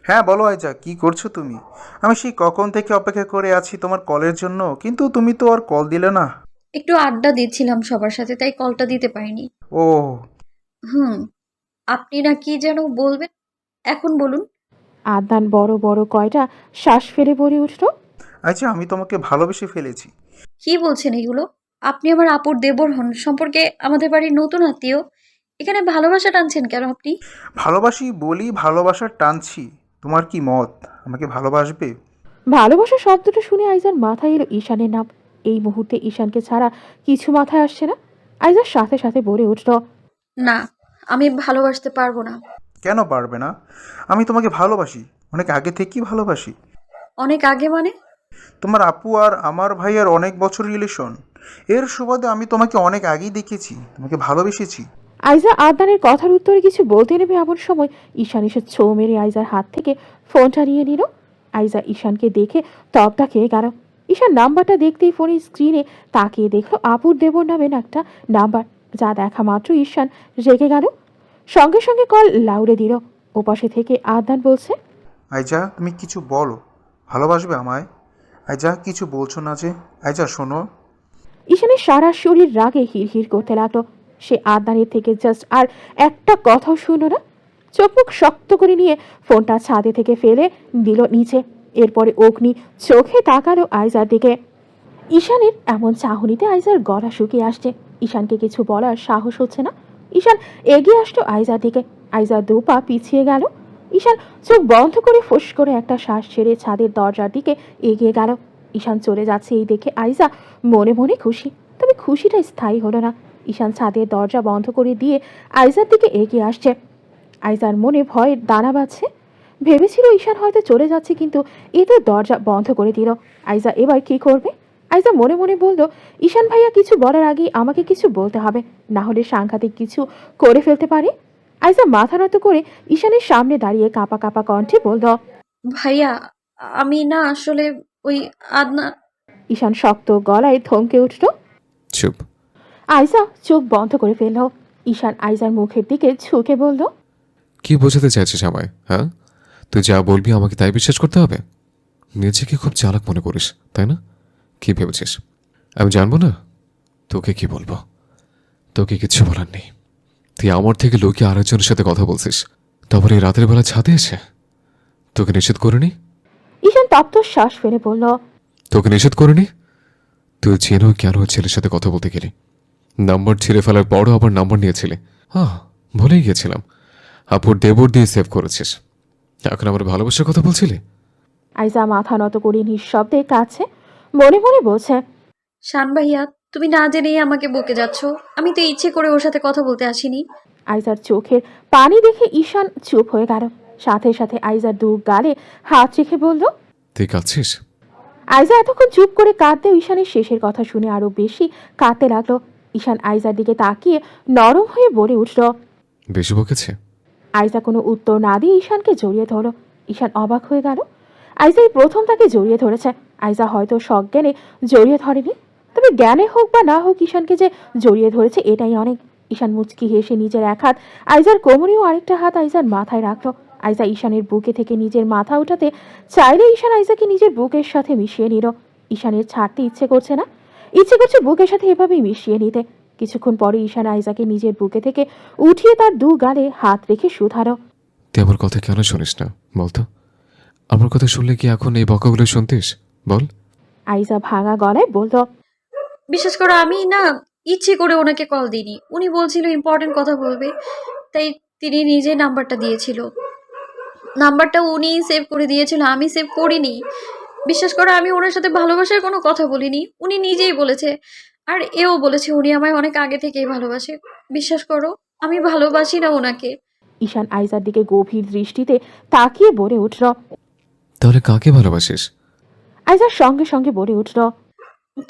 হ্যাঁ বলো আইজা, কি করছো তুমি? আমি সেই কখন থেকে অপেক্ষা করে আছি তোমার কলের জন্য, কিন্তু তুমি তো আর কল দিলে না। একটু আড্ডা দিচ্ছিলাম সবার সাথে, তাই কলটা দিতে পারিনি। ও। হুম। আপনি না কি যেন বলবেন, এখন বলুন। আদনান বড় বড় কয়টা শ্বাস ফেলে বলে উঠল। আচ্ছা, আমি তোমাকে ভালোবেসে ফেলেছি। কি বলছেন এগুলো? আপনি আমার আপুর দেবর হন, সম্পর্কে আমাদের বাড়ির নতুন আত্মীয়। এখানে ভালোবাসা টানছেন কেন আপনি? ভালোবাসি বলি ভালোবাসার টানছি। তোমার কি মত? আমাকে ভালোবাসবে? ভালোবাসা শব্দটা শুনে আইজার মাথায় এলো ঈশানের নাম। এই মুহূর্তে ঈশানকে ছাড়া কিছু মাথায় আসছে না। আইজার সাথে সাথে বলে উঠল। না, আমি ভালোবাসতে পারবো না। কেন পারবে না? আমি তোমাকে ভালোবাসি, অনেক আগে থেকেই ভালোবাসি। অনেক আগে মানে? তোমার আপু আর আমার ভাইয়ের অনেক বছর রিলেশন। এর সুবাদে আমি তোমাকে অনেক আগেই দেখেছি, তোমাকে ভালোবেসেছি। আইজা আদনানের কথার উত্তরে কিছু বলতে নেবে এমন সময় ঈশান এসে ছো মেরে আইজার হাত থেকে ফোনটা নিয়ে নিল। আইজা ঈশানকে দেখে তপ্তা খেয়ে গেল। ঈশান নাম্বারটা দেখতেই ফোনের স্ক্রিনে তাকিয়ে দেখলো আপুর দেবর নামের একটা নাম্বার। যা দেখা মাত্র ঈশান রেগে গেল। সঙ্গে সঙ্গে কল লাউডে দিল। ওপাশে থেকে আদনান বলছে, আইজা, তুমি কিছু বলো, ভালোবাসবে আমায়? আইজা, কিছু বলছো না যে? আইজা শোনো। ঈশানের সারা শরীর রাগে হিড়হিড় করতে লাগলো। সে আদনানের থেকে জাস্ট আর একটা কথাও শুনল না। চোখ মুখ শক্ত করে নিয়ে ফোনটা ছাদে থেকে ফেলে দিল নিচে। এরপরে অগ্নি চোখে তাকালো আইজার দিকে। ঈশানের এমন চাহনিতে আইজার গলা শুকিয়ে আসছে। ঈশানকে কিছু বলার সাহস হচ্ছে না। ঈশান এগিয়ে আসলো আইজার দিকে। আইজার দু পা পিছিয়ে গেল। ঈশান চোখ বন্ধ করে ফোঁস করে একটা শ্বাস ছেড়ে ছাদের দরজার দিকে এগিয়ে গেল। ঈশান চলে যাচ্ছে এই দেখে আইজা মনে মনে খুশি। তবে খুশিটা স্থায়ী হলো না। ঈশান ছাদের দরজা বন্ধ করে দিয়ে আইজার দিকে এগিয়ে আসছে। আইজার মনে ভয়ের দানা বাঁধছে। ভেবেছিল ঈশান হয়তো চলে যাচ্ছে, কিন্তু এ তো দরজা বন্ধ করে দিল। আইজা এবার কি করবে? আইজা মনে মনে বলল, ঈশান ভাইয়া কিছু বলার আগেই আমাকে কিছু বলতে হবে, না হলে সাংঘাতিক কিছু করে ফেলতে পারে। আইজা মাথা নত করে ঈশানের সামনে দাঁড়িয়ে কাঁপা কাঁপা কণ্ঠে বলল। ভাইয়া, আমি না আসলে ওই আদনা। ঈশান শক্ত গলায় থমকে উঠল। চুপ। আইজা চোখ বন্ধ করে ফেলল। ঈশান আইজার মুখের দিকে ঝুঁকে বলল, কি বোঝাতে চাইছিস আমায়? হ্যাঁ, তুই যা বলবি আমাকে তাই বিশ্বাস করতে হবে? নিজেকে খুব চালাক মনে করিস, তাই না? কি ভেবেছিস আমি জানবো না তোকে কি বলবো? তোকে কিচ্ছু বলার নেই। তুই আমার থেকে লুকিয়ে আরেকজনের সাথে কথা বলছিস, তারপরে এই রাতের বেলা ছাদে এসে। তোকে নিষেধ করিনি? ঈশান তপ্ত শ্বাস ফেলে বলল, তোকে নিষেধ করিনি? তুই চেনো কেন ওই ছেলের সাথে কথা বলতে গেলি? নাম্বার ছিঁড়ে ফেলার পরও আবার নাম্বার নিয়েছিলে। হ্যাঁ, ভুলেই গিয়েছিলাম। আপুর দেবর দিয়ে সেভ করেছিস, এখন আমার ভালোবাসার কথা বলছিলি? আইজা মাথা নত করে নিঃশব্দে কাছে মনে মনে বলছে, শান ভাইয়া, তুমি না জেনেই আমাকে বকে যাচ্ছ। আমি তো ইচ্ছে করে ওর সাথে কথা বলতে আসিনি। আইজার চোখের পানি দেখে ঈশান চুপ হয়ে গেল। সাথে সাথে আইজার দু গালে হাত রেখে বলল। তুই কাঁদছিস? আইজা এতক্ষণ চুপ করে কাঁদতে ঈশানের শেষের কথা শুনে আরো বেশি কাঁদতে লাগলো। ঈশান আইজার দিকে তাকিয়ে নরম হয়ে বলে উঠল। বেশি বকেছে? আইজা কোনো উত্তর না দিয়ে ঈশানকে জড়িয়ে ধরল। ঈশান অবাক হয়ে গেল। আইজা এই প্রথম তাকে জড়িয়ে ধরেছে। আইজা হয়তো সজ্ঞানে জড়িয়ে ধরেনি, তবে জ্ঞানে হোক বা না হোক ঈশানকে যে জড়িয়ে ধরেছে এটাই অনেক। ঈশান মুচকি হেসে নিজের এক হাত আইজার কোমরেও আরেকটা হাত আইজার মাথায় রাখলো। আইজা ঈশানের বুকে থেকে নিজের মাথা উঠাতে চাইলে ঈশান আইজাকে নিজের বুকের সাথে মিশিয়ে নিল। ঈশানের ছাড়তে ইচ্ছে করছে না, ইচ্ছে করছে বুকের সাথে এভাবেই মিশিয়ে নিতে। কিছুক্ষণ পরে ঈশান আইজাকে নিজের বুকে থেকে উঠিয়ে তার দু গালে হাত রেখে শুধালো। তুই আমার কথা কেন শুনিস না বলতো? আমার কথা শুনলে কি এখন এই বকাগুলো শুনতিস? বল। আইজা ভাঙা গলায় বলল, বিশ্বাস করো, আমি না ইচ্ছে করে ওনাকে কল দিইনি। উনি বলছিল ইম্পর্টেন্ট কথা বলবে, তাই তিনি নিজে নাম্বারটা দিয়েছিল। নাম্বারটা উনি সেভ করে দিয়েছিল, আমি সেভ করিনি। বিশ্বাস করো, আমি ওনার সাথে ভালোবাসার কোনো কথা বলিনি। উনি নিজেই বলেছে, আর এও বলেছে উনি আমায় অনেক আগে থেকেই ভালোবাসে। বিশ্বাস করো, আমি ভালোবাসি না ওনাকে। ঈশান আইজার দিকে গভীর দৃষ্টিতে তাকিয়ে বলে উঠল। তাহলে কাকে ভালোবাসিস? আইজার সঙ্গে সঙ্গে বলে উঠল।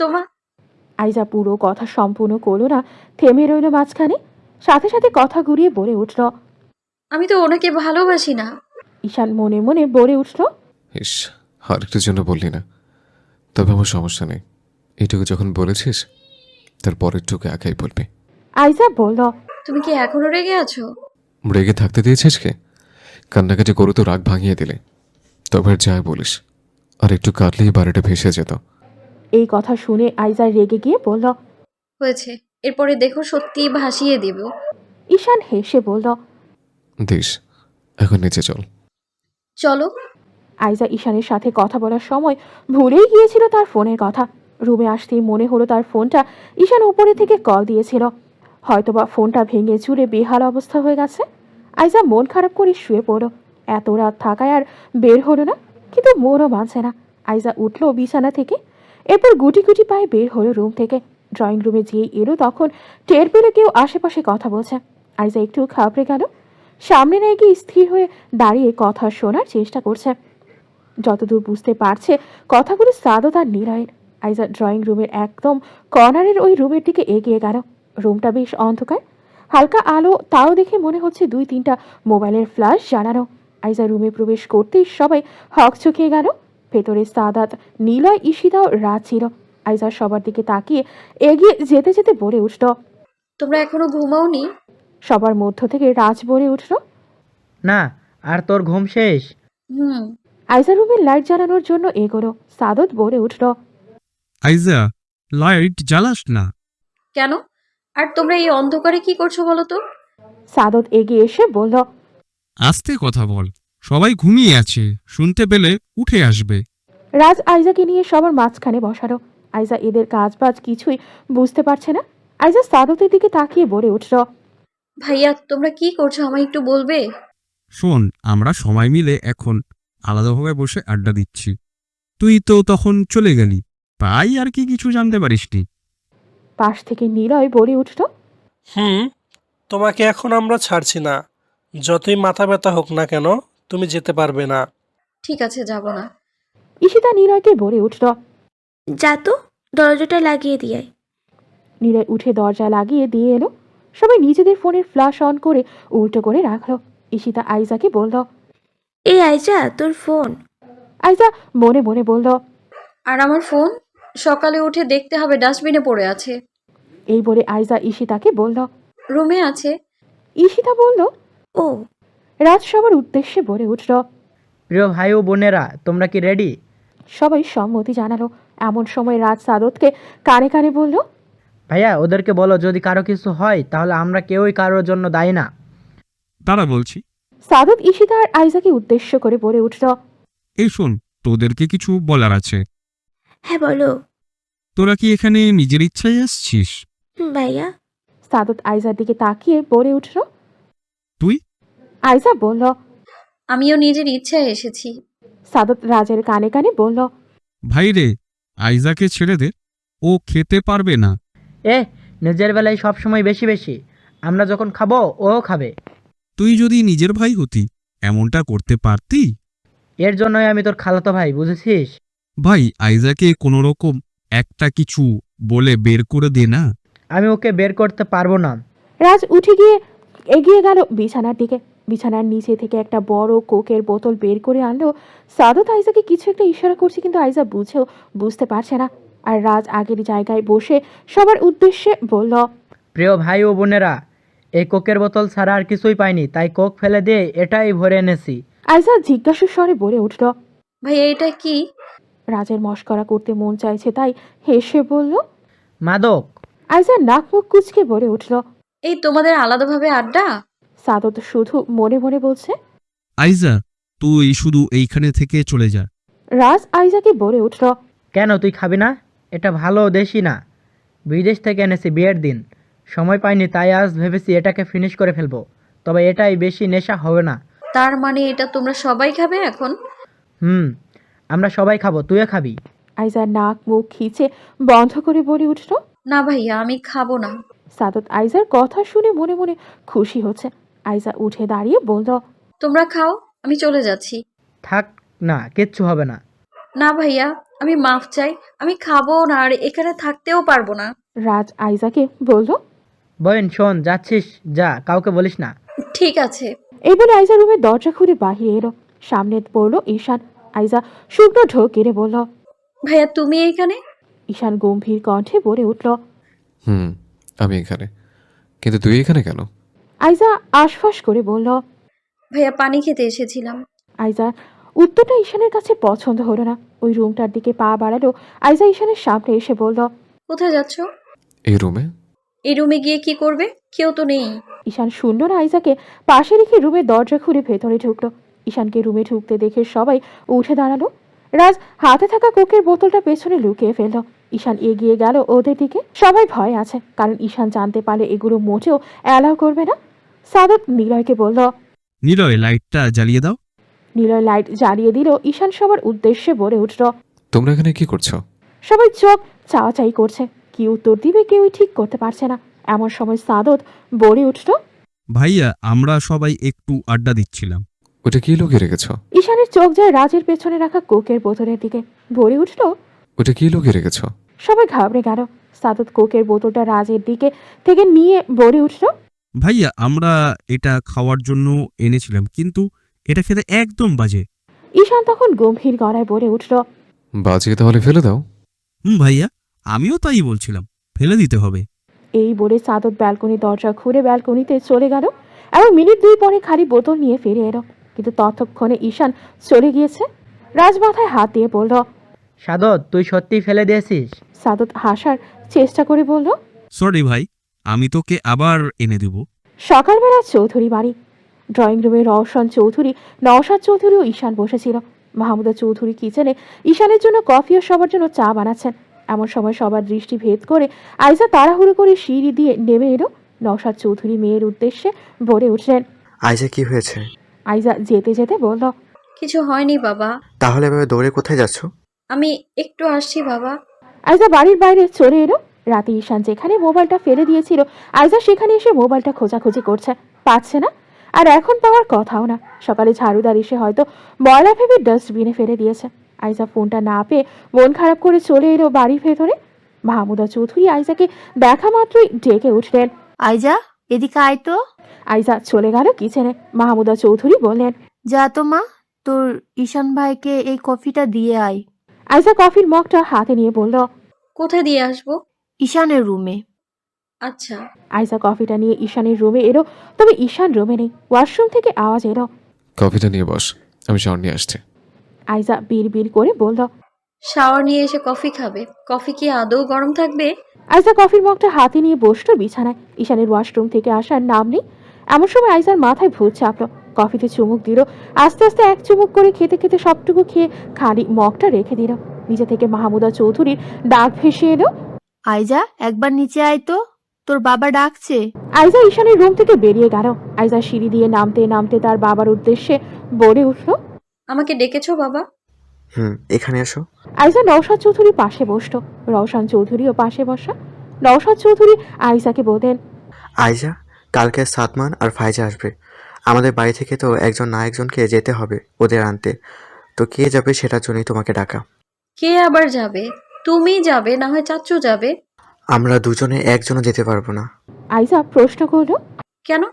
তোমা আইজা পুরো কথা সম্পূর্ণ করল না, থেমে রইল মাঝখানে। সাথে সাথে কথা ঘুরিয়ে বলে উঠল। আমি তো ওনাকে ভালোবাসি না। ঈশান মনে মনে বলে উঠল। ইস, আরেকটার জন্য বললি না। তবে আমার সমস্যা নেই, এটুকু যখন বলেছিস তার পরেরটুকু একাই বলবি। আইজা বলল। তুমি কি এখনো রেগে আছো? রেগে থাকতে দিয়েছিস কে? কান্নাকাটি করে তো রাগ ভাঙিয়ে দিলে। তবে আর যাই বলিস, আর একটু কাটলেই বাড়িটা ভেসে যেত। এই কথা শুনে আইজা রেগে গিয়ে বলল। হয়েছে, এরপরে দেখো সত্যি ভাসিয়ে দেব। ঈশান হেসে বলল। দিস, এখন নিচে চল। চলো। আইজা ঈশানের সাথে কথা বলার সময় ভুলেই গিয়েছিল তার ফোনের কথা। রুমে আসতেই মনে হলো তার ফোনটা ঈশান উপরে থেকে কল দিয়েছিল। হয়তোবা ফোনটা ভেঙে চুরে বেহাল অবস্থা হয়ে গেছে। আইজা মন খারাপ করে শুয়ে পড়ল। এত রাত থাকায় আর বের হলো না, কিন্তু মনও মানছে না। আইজা উঠল বিছানা থেকে, এরপর গুটি গুটি পায়ে বের হলো রুম থেকে। ড্রয়িং রুমে যেই এলো তখন টের পেলে কেউ আশেপাশে কথা বলছে। আইজা একটু ঘাবড়ে গেল। সামনে না গিয়ে স্থির হয়ে দাঁড়িয়ে কথা শোনার চেষ্টা করছে। যতদূর বুঝতে পারছে কথাগুলো সাদত আর নিলয়ের। আইজা ড্রয়িং রুমের একদম কর্নারের ওই রুমের দিকে এগিয়ে গেল। রুমটা বেশ অন্ধকার, হালকা আলো, তাও দেখে মনে হচ্ছে 2-3টা মোবাইলের ফ্ল্যাশ জ্বালানো। আইজা রুমে প্রবেশ করতেই সবাই হকচকিয়ে গেল। ভেতরে সাদাত, নিলয়, ঈশিতাও রাত ছিল। আইজা সবার দিকে তাকিয়ে এগিয়ে যেতে যেতে বলে উঠল। তোমরা এখনো ঘুমাওনি? সবার মধ্য থেকে রাজ বলে উঠল। না, আর তোর ঘুম শেষ? হুম। আইজা রুমের লাইট জ্বালানোর জন্য এগোলো। সাদত বলে উঠল। আইজা, লাইট জ্বালাস না। কেন? আর তোমরা এই অন্ধকারে কি করছো বলো তো? সাদত এগিয়ে এসে বলল। আস্তে কথা বল, সবাই ঘুমিয়ে আছে, শুনতে পেলে উঠে আসবে। রাজ আইজাকে নিয়ে সবার মাঝখানে বসালো। আইজা এদের কাজবাজ কিছুই বুঝতে পারছে না। আইজা সাদতের দিকে তাকিয়ে বলে উঠল। ভাইয়া তোমরা কি করছো আমায় একটু বলবে? শোন, আমরা সবাই মিলে এখন আলাদাভাবে বসে আড্ডা দিচ্ছি। তুই তো তখন চলে গেলি, তাই আর কি কিছু জানতে পারিসনি। পাশ থেকে নিলয় বলে উঠল। তোমাকে এখন আমরা ছাড়ছি না। যতই মাথা ব্যথা হোক না কেন, তুমি যেতে পারবে না। ঠিক আছে, যাব না। ঈশিতা নিলয়কে বলে উঠল। যা তো, দরজাটা লাগিয়ে দিয়ে আয়। নিলয় উঠে দরজা লাগিয়ে দিয়ে এলো। সবাই নিজেদের ফোনের ফ্ল্যাশ অন করে উল্টো করে রাখলো। ঈশিতা আইজাকে বলল। এই আইজা, তোর ফোন। আইজা মনে মনে বলল। আর আমার ফোন? সকালে উঠে দেখতে হবে, ডাস্টবিনে পড়ে আছে। এই বলে আইজা ঈশিতাকে বলল। রুমে আছে। ঈশিতা বলল। ও, রাজ সবার উদ্দেশ্যে বলে উঠল। প্রিয় ভাই ও বোনেরা, তোমরা কি রেডি? সবাই সম্মতি জানালো। এমন সময় রাজ সাদতকে কানে কানে বলল। ভাইয়া, ওদেরকে বলো যদি কারো কিছু হয় তাহলে আমরা কেউই কারোর জন্য দায়ী না। তারা বলছি। সাদত ঈশিতা আর আইজাকে উদ্দেশ্য করে বলে উঠল। এই শোন, তোদেরকে কিছু বলার আছে। হ্যাঁ বলো। তোরা কি এখানে নিজের ইচ্ছায় আসছিস? ভাইয়া। সাদত আইজার দিকে তাকিয়ে বলে উঠল। তুই? আইজা বলল। আমিও নিজের ইচ্ছায় এসেছি। সাদত রাজের কানে কানে বলল। ভাই রে, আইজাকে ছেড়ে দে, ও খেতে পারবে না। নিজের বেলায় সবসময় বেশি বেশি। আমরা যখন খাবো ও খাবে। তুই যদি নিজের ভাই হতি এমনটা করতে পারতি? এর জন্যই আমি তোর খালাতো ভাই, বুঝেছিস? ভাই, আইজাকে কোনো রকম একটা কিছু বলে বের করে দে না। আমি ওকে বের করতে পারবো না। রাজ উঠে গিয়ে এগিয়ে গেল বিছানার দিকে। বিছানার নিচে থেকে একটা বড় কোকের বোতল বের করে আনলো। সাদত আইজাকে কিছু একটা ইশারা করছে, কিন্তু আইজা বুঝতে পারছে না। আর রাজ আগের জায়গায় বসে সবার উদ্দেশ্যে বলল। প্রিয় ভাই ও বোনেরা, এই কোকের বোতল ছাড়া আর কিছুই পাইনি, তাই কোক ফেলে দিয়ে এটাই ভরে এনেছি। আইজা জিজ্ঞাসু স্বরে বলে উঠল। ভাইয়া এটা কি? রাজের মস্করা করতে মন চাইছে তাই হেসে বলল। মাদক। আইজা নাক মুখ কুচকে বলে উঠল। এই তোমাদের আলাদাভাবে আড্ডা? সাদত শুধু মনে মনে বলছে। আইজা, তুই শুধু এইখানে থেকে চলে যা। রাজ আইজাকে বলে উঠল। কেন, তুই খাবি না? এটা ভালো দেশি না, বিদেশ থেকে এনেছি বিয়ের দিন। সময় পাইনি তাই আজ ভেবেছি এটাকে ফিনিশ করে ফেলবো। তবে এটাই বেশি নেশা হবে না। তার মানে এটা তোমরা সবাই খাবে এখন? আমরা সবাই খাবো, তুইও খাবি। আইজা নাক মুখ খিচে বন্ধ করে বলে উঠল। না ভাইয়া, আমি খাবো না। সাদত আইজার কথা শুনে মনে মনে খুশি হচ্ছে। আইজা উঠে দাঁড়িয়ে বলল। তোমরা খাও, আমি চলে যাচ্ছি। থাক না, কিচ্ছু হবে না। না ভাইয়া, আমি মাফ চাই, আমি খাবো না আর এখানে থাকতেও পারবো না। রাজ আইজাকে বলল। বোন শোন, যাচ্ছিস যা, কাউকে বলিস না। ঠিক আছে। এই বলে আইজা রুমের দরজা খুলে বাহিরে এলো। সামনে পড়লো ঈশান। আইজা শুকনো ঢোক গেড়ে বলল। ভাইয়া তুমি এখানে? ঈশান গম্ভীর কণ্ঠে বলে উঠল। আমি এখানে, কিন্তু তুই এখানে কেন? আইজা আশফাস করে বলল। ভাইয়া পানি খেতে এসেছিলাম। আইজা উত্তরটা ঈশানের কাছে পছন্দ হলো না। ওই রুমটার দিকে পা বাড়ালো। আইজা ঈশানের সামনে এসে বলল। কোথায় যাচ্ছ? এই রুমে। এই রুমে গিয়ে কি করবে? কেউ তো নেই। ঈশান শূন্য না আইজাকে পাশে রেখে রুমের দরজা খুলে ভেতরে ঢুকলো। ঈশানকে রুমে ঢুকতে দেখে সবাই উঠে দাঁড়ালো। রাজ হাতে থাকা কোকের বোতলটা পেছনে লুকিয়ে ফেললো। ঈশান এগিয়ে গেল ওদের দিকে। সবাই ভয় আছে, কারণ ঈশান জানতে পারলে এগুলো মোটেও অ্যালাউ করবে না। সাদত নিলয়কে বলল। নিলয়, লাইটটা জ্বালিয়ে দাও। নিলয় লাইট জ্বালিয়ে দিল। ঈশান সবার উদ্দেশ্যে বলে উঠল। তোমরা এখানে কি করছো? সবাই চোখ চাওয়াচাই করছে, কি উত্তর দিবে কেউই ঠিক করতে পারছে না। এমন সময় সাদত বলে উঠল। ভাইয়া, আমরা সবাই একটু আড্ডা দিচ্ছিলাম। ওটা কি লুকিয়ে রেখেছো? ঈশানের চোখ যায় রাজের পেছনে রাখা কোকের বোতলের দিকে। বলে উঠল। ওটা কি লুকিয়ে রেখেছো? সবাই ঘাবড়ে গেল। সাদত কোকের বোতলটা রাজের দিকে থেকে নিয়ে বলে উঠল। ভাইয়া, আমরা এটা খাওয়ার জন্য এনেছিলাম, কিন্তু এটা খেতে একদম বাজে। ঈশান তখন গম্ভীর গলায় বলে উঠল। বাজিয়ে তাহলে ফেলে দাও। ভাইয়া, আমিও তাই বলছিলাম, ফেলে দিতে হবে। এই বলে সাদত ব্যালকনির দরজা খুলে ব্যালকনিতে চলে গেল এবং মিনিট 2 পরে খালি বোতল নিয়ে ফিরে এলো। কিন্তু ততক্ষণে ঈশান চলে গিয়েছে। রাজ মাথায় হাত দিয়ে বলল। সাদত, তুই সত্যিই ফেলে দিয়েছিস? সাদত হাসার চেষ্টা করে বলল। সরি ভাই, আমি তোকে আবার এনে দেব। সকালবেলা চৌধুরী বাড়ি। ড্রয়িং রুমে রওশন চৌধুরী, নওশাদ চৌধুরী ও ঈশান বসেছিল। মাহমুদা চৌধুরী কিচেনে ঈশানের জন্য কফি ও সবার জন্য চা বানাচ্ছেন। এমন সময় সবার দৃষ্টি ভেদ করে আইজা তাড়াহুড়ো করে সিঁড়ি দিয়ে নেমে এলো। নওশাদ চৌধুরী মেয়ের উদ্দেশ্যে বলে উঠলেন। আইজা, কি হয়েছে? আইজা যেতে যেতে বলল। কিছু হয়নি বাবা। তাহলে এভাবে দৌড়ে কোথায় যাচ্ছ? আমি একটু আসছি বাবা। আইজা বাড়ির বাইরে চলে এলো। রাতে ঈশান যেখানে মোবাইলটা ফেলে দিয়েছিল আইজা সেখানে এসে মোবাইলটা খোঁজাখুঁজি করছে, পাচ্ছে না। আর এখন পাওয়ার কথাও না। সকালে ঝাড়ুদার এসে হয়তো ময়লা ভেবে ডাস্টবিনে ফেলে দিয়েছে। আইজা ফোনটা না পেয়ে মন খারাপ করে চলে এলো বাড়ির ভেতরে। মাহমুদা চৌধুরী আইজাকে দেখা মাত্রই ডেকে উঠলেন। আইজা, এদিকে আয় তো। আইজা চলে গেল কিচেনে। মাহমুদা চৌধুরী বললেন। যা তো মা, তোর ঈশান ভাইকে এই কফিটা দিয়ে আয়। আইজা কফির মগটা হাতে নিয়ে বলল। কোথায় দিয়ে আসবো? ঈশানের রুমে। আচ্ছা। আইজা কফিটা নিয়ে ঈশানের রুমে এলো, তবে ঈশান রুমে নেই। ওয়াশরুম থেকে আওয়াজ এলো। কফিটা নিয়ে বস, আমি শাওয়ার নিয়ে আসছি। আইজা বিড় বিড় করে বলল। শাওয়ার নিয়ে এসে কফি খাবে? কফি কি আদৌ গরম থাকবে? আইজা কফির মগটা হাতে নিয়ে বসলো বিছানায়। ঈশানের ওয়াশরুম থেকে আসার নাম নেই। এমন সময় আইজার মাথায় ভূত চাপলো। কফিতে চুমুক দিল। আস্তে আস্তে এক চুমুক করে খেতে খেতে সবটুকু খেয়ে খালি মগটা রেখে দিল। নিজে থেকে মাহমুদা চৌধুরীর ডাক ভেসে এলো। আইজা, একবার নিচে আয় তো, তোর বাবা ডাকছে। আইজা ঈশানের রুম থেকে বেরিয়ে গেল। আইজা সিঁড়ি দিয়ে নামতে নামতে তার বাবার উদ্দেশ্যে বলে উঠল। আমাকে ডেকেছো বাবা? এখানে এসো। আইজা নওশাদ চৌধুরী পাশে বসতো। রওশন চৌধুরীও পাশে বসা। নওশাদ চৌধুরী আইজাকে বললেন। আইজা, কালকে সাদমান আর ফাইজা আসবে। আমাদের বাড়ি থেকে তো একজন না একজনকে যেতে হবে ওদের আনতে। তো কে যাবে সেটার জন্যই তোমাকে ডাকা। কে আবার যাবে? তুমি যাবে, না হয় চাচ্চু যাবে। আমরা দুজনে একজনও যেতে পারবো না। আইজা প্রশ্ন করল। কেন?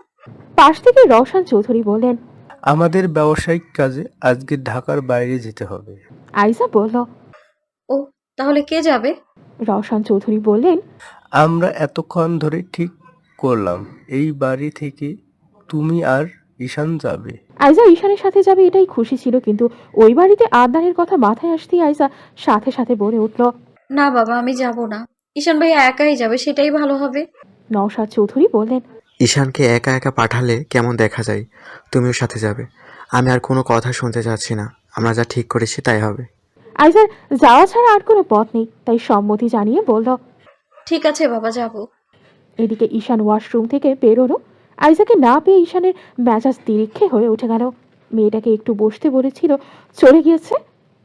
পাশ থেকে রওশন চৌধুরী বললেন। আমাদের ব্যবসায়িক কাজে আজকে ঢাকার বাইরে যেতে হবে। আইজা বলল। ও, তাহলে কে যাবে? রওশন চৌধুরী বললেন। আমরা এতক্ষণ ধরে ঠিক করলাম এই বাড়ি থেকে তুমি আর ঈশান যাবে। আইজা ঈশানের সাথে যাবে এটাই খুশি ছিল, কিন্তু ওই বাড়িতে আদনানের কথা মাথায় আসতেই আইজা সাথে সাথে বলে উঠল। না বাবা, আমি যাব না। ঈশান ভাইয়া একাই যাবে, সেটাই ভালো হবে। নওশাদ চৌধুরী বললেন। ঈশানকে একা একা পাঠালে কেমন দেখা যায়। তুমিও সাথে যাবে। আমি আর কোনো কথা শুনতে চাচ্ছি না। আমরা যা ঠিক করেছি তাই হবে। আইজার যাওয়া ছাড়া আর কোনো পথ নেই, তাই সম্মতি জানিয়ে বলল। ঠিক আছে বাবা, যাব। এদিকে ঈশান ওয়াশরুম থেকে বেরোলো। আইজাকে না পেয়ে ঈশানের মেজাজ তিরিক্ষে হয়ে উঠে গেল। মেয়েটাকে একটু বসতে বলেছিল, চলে গিয়েছে।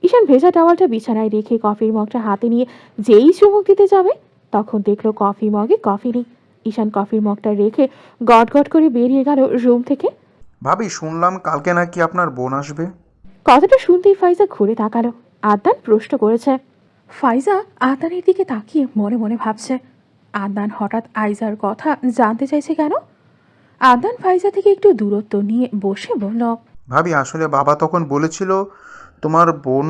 ঈশান ভেজা টাওয়ালটা বিছানায় রেখে কফির মগটা হাতে নিয়ে যেই চুমুক দিতে যাবে, তখন দেখলো কফি মগে কফি নেই। ঈশান কফির মগটা রেখে গট গট করে বেরিয়ে গেল রুম থেকে। ভাবি, শুনলাম কালকে নাকি আপনার বোন আসবে। কথাটা শুনতেই ফাইজা ঘুরে তাকালো। আদনান প্রশ্ন করেছে। ফাইজা আদনানের দিকে তাকিয়ে মনে মনে ভাবছে, আদনান হঠাৎ আইজার কথা জানতে চাইছে কেন। আদনান ফাইজা থেকে একটু দূরত্ব নিয়ে বসে বলল। ভাবি, আসলে বাবা তখন বলেছিল তোমার বোন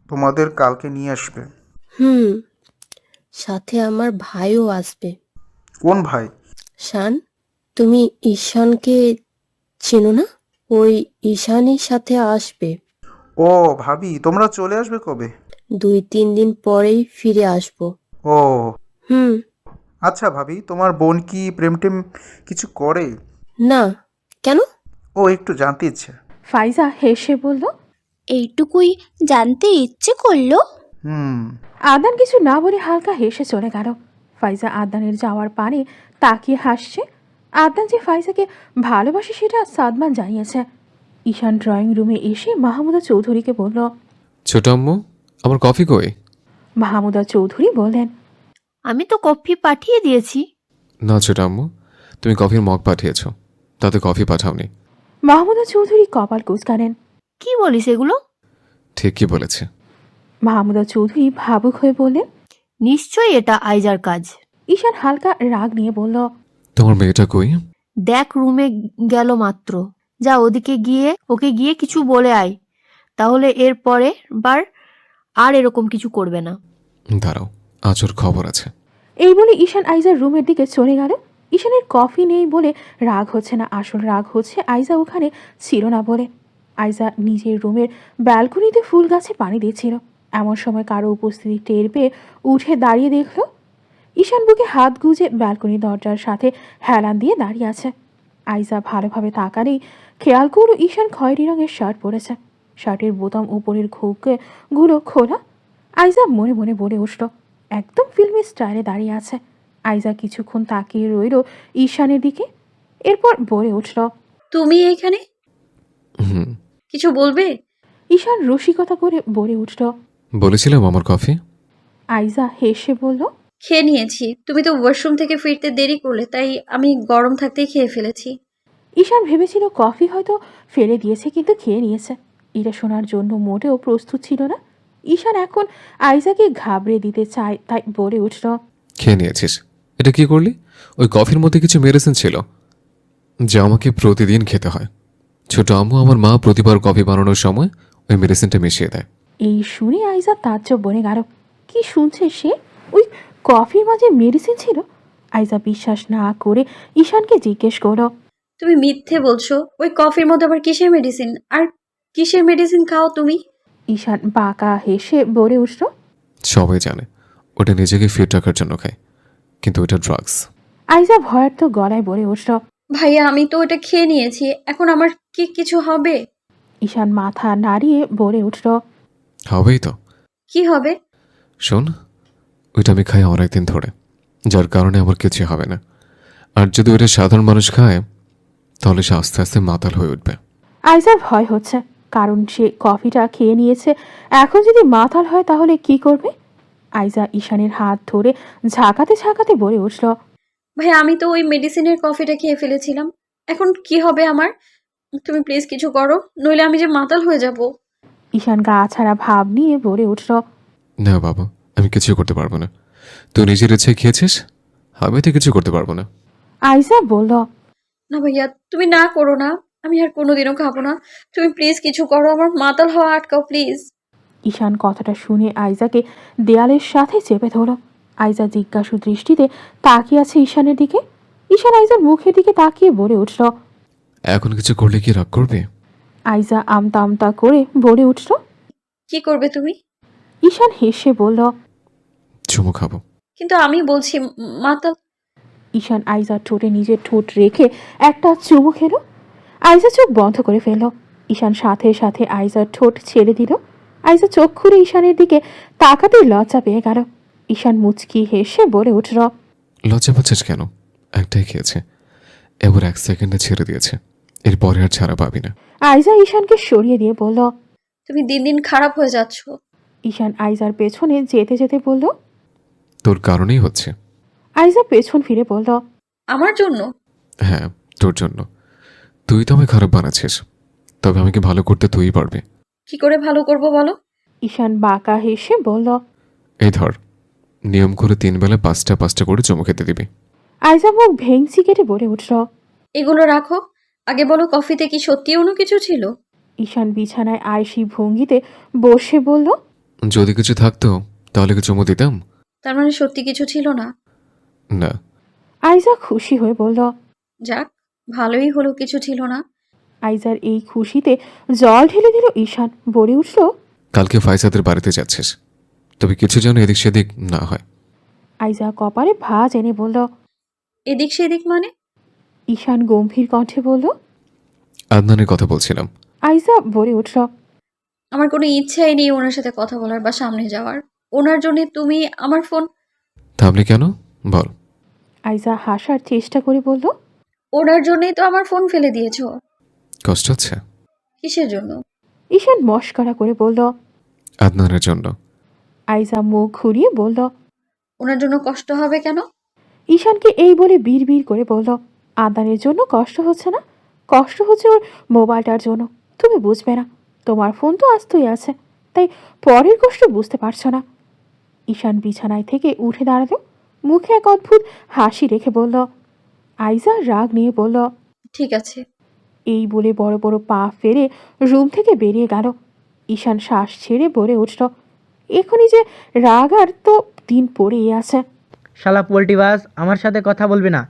তোমাদের কালকে নিয়ে আসবে। সাথে আমার ভাইও আসবে। কোন ভাই? শান, তুমি ঈশানকে চেনো না? ওই ঈশানীর সাথে আসবে। ও ভাবি, তোমরা চলে আসবে কবে? 2-3 দিন পরেই ফিরে আসবো। ও হুম। আচ্ছা ভাবি, তোমার বোন কি প্রেম টেম কিছু করে? না। কেন? ও একটু জানতে ইচ্ছে। ফাইজা হেসে বলল। এইটুকুই জানতে ইচ্ছে করলো। হুম। আদনান কিছু না বলে হালকা হেসে চলে গেল। ফাইজা আদনানের যাওয়ার পানে তাকিয়ে হাসছে। আদনান যে ফাইজাকে ভালোবাসে সেটা সাদমান জানিয়েছে। ঈশান ড্রয়িং রুমে এসে মাহমুদা চৌধুরীকে বলল। ছোট আম্মু, আমার কফি কই? মাহমুদা চৌধুরী বললেন। আমি তো কফি পাঠিয়ে দিয়েছি। না ছোট আম্মু, তুমি কফির মগ পাঠিয়েছো, তাতে কফি পাঠাওনি। মাহমুদা চৌধুরী কপাল কুঁচকালেন। কি বলিস এগুলো? ঠিকই বলেছে। মাহমুদা চৌধুরী ভাবুক হয়ে বললেন। নিশ্চয়ই এটা আইজার কাজ। ঈশান হালকা রাগ নিয়ে বলল। তোমার মেয়েটা কই? দেখ, রুমে গেল মাত্র। যা ওকে গিয়ে কিছু বলে আয়, তাহলে এর পরের বার আর এরকম কিছু করবে না। দাঁড়াও, আজ ওর খবর আছে। এই বলে ঈশান আইজার রুমের দিকে চলে গেল। ঈশানের কফি নেই বলে রাগ হচ্ছে না, আসল রাগ হচ্ছে আইজা ওখানে ছিল না বলে। আইজা নিজের রুমের ব্যালকনিতে ফুল গাছে পানি দিচ্ছিল। এমন সময় কারো উপস্থিতি টের পেয়ে উঠে দাঁড়িয়ে দেখল ঈশান বুকে হাত গুজে ব্যালকনি দরজার সাথে হেলান দিয়ে দাঁড়িয়ে আছে। আইজা ভালোভাবে তাকালেই খেয়াল করল ঈশান খয়েরি রঙের শার্ট পরেছে। শার্টের বোতাম উপরের গুলো খোলা। আইজা মনে মনে বলে উঠল, একদম ফিল্মি স্টাইলে দাঁড়িয়ে আছে। আইজা কিছুক্ষণ তাকিয়ে রইল ঈশানের দিকে, এরপর বলে উঠল। তুমি এখানে হুম, কিছু বলবে? ঈশান রসিকতা করে বলে উঠল। বলেছিলাম আমার কফি। আইজা হেসে বলল। খেয়ে নিয়েছি, তুমি তো ওয়াশরুম থেকে ফিরতে দেরি করলে, তাই আমি গরম থাকতেই খেয়ে ফেলেছি। ঈশান ভেবেছিল কফি হয়তো ফেলে দিয়েছে, কিন্তু খেয়ে নিয়েছে। এটা শোনার জন্য মোটেও প্রস্তুত ছিল না। ঈশান এখন আইজাকে ঘাবড়ে দিতে চায়, তাই বলে উঠল। খেয়ে নিয়েছিস? এটা কি করলি? ওই কফির মধ্যে কিছু মেডিসিন ছিল যা আমাকে প্রতিদিন খেতে হয়। ছোট আম্মু, আমার মা প্রতিবার কফি বানানোর সময় ওই মেডিসিনটা মিশিয়ে দেয়। এই শুনে আইজা তাজ্জব বনে গেল। কি শুনছে সে? ওই কফির মাঝে মেডিসিন ছিল? আইজা বিশ্বাস না করে ঈশানকে জিজ্ঞেস করো। তুমি মিথ্যে বলছো। ওই কফির মধ্যে আবার কিসের মেডিসিন? আর কিসের মেডিসিন খাও তুমি? ঈশান বাঁকা হেসে বলে উঠল। সবাই জানে ওটা নিজেকে ফিট রাখার জন্য খায়, কিন্তু ওটা ড্রাগস। আইজা ভয়ার্থ গলায় বলে উঠল। ভাইয়া, আমি তো ওটা খেয়ে নিয়েছি, এখন আমার কি কিছু হবে? ঈশান মাথা নাড়িয়ে বলে উঠল। হবেই তো। কি হবে? শোন, ওইটা আমি খাই অনেকদিন ধরে, যার কারণে আমার কিছু হবে না। আর যদি ওইটা সাধারণ মানুষ খায় তাহলে সে আস্তে আস্তে মাতাল হয়ে উঠবে। আইজার ভয় হচ্ছে, কারণ সে কফিটা খেয়ে নিয়েছে। এখন যদি মাতাল হয় তাহলে কি করবে? আইজা ঈশানের হাত ধরে ঝাঁকাতে ঝাঁকাতে বলে উঠল। ভাই, আমি তো ওই মেডিসিনের কফিটা খেয়ে ফেলেছিলাম, এখন কি হবে আমার? তুমি প্লিজ কিছু করো, নইলে আমি যে মাতাল হয়ে যাব। ঈশান গা ছাড়া ভাব নিয়ে বলে উঠল। না বাবা, আমি কিছু করতে পারবো না। তুই নিজের ইচ্ছে খেয়েছিস, আমি তো কিছু করতে পারবো না। আইজা বলল। না ভাইয়া, তুমি না করো না, আমি আর কোনোদিনও খাবো না। তুমি প্লিজ কিছু করো, আমার মাতাল হওয়া আটকাও প্লিজ। ঈশান কথাটা শুনে আইজাকে দেয়ালের সাথে চেপে ধরল। আইজা জিজ্ঞাসু দৃষ্টিতে তাকিয়ে আছে ঈশানের দিকে। ঈশান আইজার মুখের দিকে তাকিয়ে বলে উঠল। এখন কিছু করলে কি রাগ করবে? আইজা আমতা আমতা করে বলে উঠল। কি করবে তুমি? ঈশান হেসে বলল। চুমু খাবো। কিন্তু আমি বলছি মাতাল। ঈশান আইজার ঠোঁটে নিজের ঠোঁট রেখে একটা চুমু খেল। আইজা চোখ বন্ধ করে ফেলল। ঈশান সাথে সাথে আইজার ঠোঁট ছেড়ে দিল। আইজা চোখ খুলে ঈশানের দিকে তাকাতে লজ্জা পেয়ে গেল। ঈশান মুচকি হেসে বলে উঠল। লজ্জা পাচ্ছিস কেন? একটাই খেয়েছে, এবার 1 সেকেন্ডে ছেড়ে দিয়েছে, এরপরে আর ছাড়া পাবি না। আইজা ঈশানকে সরিয়ে দিয়ে বলল। তুমি দিন দিন খারাপ হয়ে যাচ্ছ। ঈশান আইজার পেছনে যেতে যেতে বলল। তোর কারণেই হচ্ছে। আইজা পেছন ফিরে বলল। আমার জন্য? হ্যাঁ, তোর জন্য। তুই তো আমায় খারাপ বানাচ্ছিস, তবে আমাকে ভালো করতে তুই পারবি। কি করে ভালো করব বলো? ঈশান বাঁকা হেসে বলল। এই ধর, নিয়ম করে 3 বেলা 5টা 5টা করে চুমু খেতে দিবি। আইজা মুখ ভেঙচি কেটে বলে উঠল। এগুলো রাখো, আগে বলো কফিতে কি সত্যি অন্য কিছু ছিল? ঈশান বিছানায় আয়সী ভঙ্গিতে বসে বলল। যদি কিছু থাকতো তাহলে কি চুমু দিতাম? তার মানে সত্যি কিছু ছিল না? না। আইজা খুশি হয়ে বলল। যাক, ভালোই হলো কিছু ছিল না। আইজার এই খুশিতে জল ঢেলে দিল ঈশান, বলে উঠল, কালকে ফাইজাদের বাড়িতে যাচ্ছিস, তবে কিছু যেন এদিক সেদিক না হয়। আইজা কপালে ভাঁজ এনে বলল। এদিক সেদিক মানে? ঈশান গম্ভীর কণ্ঠে বলল। আদনানের কথা বলছিলাম। আইজা বলে উঠল, আমার কোনো ইচ্ছাই নেই ওনার সাথে কথা বলার বা সামনে যাওয়ার। ওনার জন্য তুমি আমার ফোন। থামলি কেন বল। আইজা হাসার চেষ্টা করে বলল, ওনার জন্যই তো আমার ফোন ফেলে দিয়েছো। কষ্ট হচ্ছে? কিসের জন্য? ঈশান মস্করা করে বলল। আদনানের জন্য। আইজা মুখ ঘুরিয়ে বলল। ওনার জন্য কষ্ট হবে কেন? ঈশানকে এই বলে বিড়বিড় করে বলল, আদানের জন্য কষ্ট হচ্ছে না, কষ্ট হচ্ছে ওর মোবাইলটার জন্য। তুমি বুঝবে না, তোমার ফোন তো আস্তই আছে, তাই পরের কষ্ট বুঝতে পারছো না। ঈশান বিছানায় থেকে উঠে দাঁড়ালো, মুখে এক অদ্ভুত হাসি রেখে বলল। আইজা রাগ নিয়ে বলল, ঠিক আছে। এই বলে বড় বড় পা ফেলে রুম থেকে বেরিয়ে গেল। ঈশান শ্বাস ছেড়ে বলে উঠল, এখনই যে রাগ আর তো দিন পড়েই আছে। শালা পোল্টিবাজ, আমার সাথে কথা বলবি না।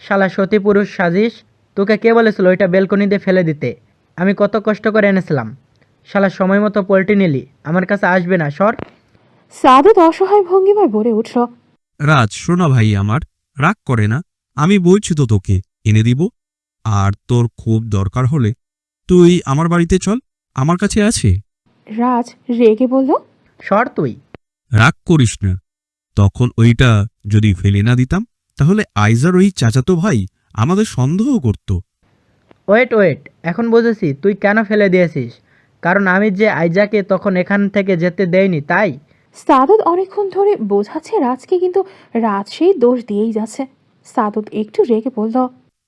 শালা সতী পুরুষ সাজিস। তোকে কে বলেছিল ওইটা বেলকনিতে ফেলে দিতে? আমি কত কষ্ট করে এনেছিলাম। শালা সময় মতো পোল্টি নিলি, আমার কাছে আসবে না, সর। সাদত অসহায় ভঙ্গিমায় বলে উঠল। রাজ, শোনা ভাই আমার, রাগ করে না। আমি বলছি তো তোকে এনে দিব। আর তোর খুব দরকার হলে তুই আমার বাড়িতে চল, আমার কাছে আছে। রাজ রেগে বলল, সর তুই। রাগ করিস না। তখন ওইটা যদি ফেলে না দিতাম, তাহলে আইজার ওই চাচাতো ভাই আমাদের সন্দেহ করত। ওয়েট ওয়েট, এখন বুঝেছি তুই কেন ফেলে দিয়েছিস। কারণ আমি যে আইজাকে তখন এখান থেকে যেতে দেইনি, তাই। সাদত অনেকক্ষণ ধরে বোঝাচ্ছে রাজকে, কিন্তু রাজ সেই দোষ দিয়েই যাচ্ছে। সাদত একটু রেগে বলল,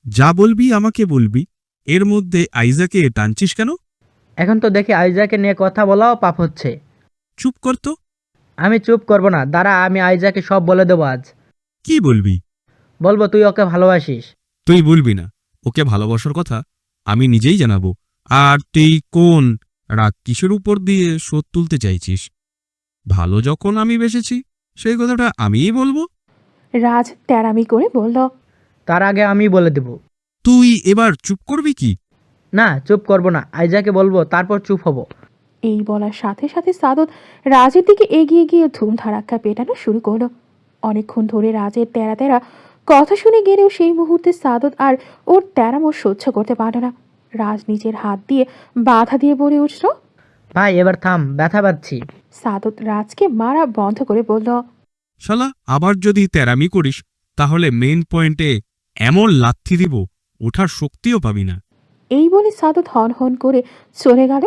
যা বলবি আমাকে বলবি, এর মধ্যে আইজাকে টানছিস কেন? এখন তো দেখি আইজাকে নিয়ে কথা বলাও পাপ হচ্ছে। চুপ কর তো। আমি চুপ করব না, দাঁড়া, আমি আইজাকে সব বলে দেবো আজ। কি বলবি? বলবো তুই ওকে ভালোবাসিস। তুই বলবি না, ওকে ভালোবাসার কথা আমি নিজেই জানাবো। আর তুই কোন রাগ কিসের উপর দিয়ে শোধ তুলতে চাইছিস? ভালো যখন আমি বেসেছি, সেই কথাটা আমিই বলবো। রাজ তেরামি করে বলল, তার আগে আমি বলে দেব। তুই এবার চুপ করবি কি? না, চুপ করব না, আইজাকে বলবো, তারপর চুপ হব। এই বলার সাথে সাথে সাদত রাজের দিকে এগিয়ে গিয়ে ধুম ধারাক্কা পেটানো শুরু করলো। অনেকক্ষণ ধরে রাজের তেরা তেরা কথা শুনে গেলেও সেই মুহূর্তে সাদত আর ওর তেরামো সহ্য করতে পারল না। রাজ নিজের হাত দিয়ে বাধা দিয়ে বলে উঠল, ভাই এবার থাম, ব্যথা পাচ্ছি। সাদত রাজকে মারা বন্ধ করে বলল, শালা, আবার যদি তেরামি করিস তাহলে মেইন পয়েন্টে এমন লাথি দিব, ওঠার শক্তিও পাবি না। এই বলে সাদত হন হন করে চলে গেল।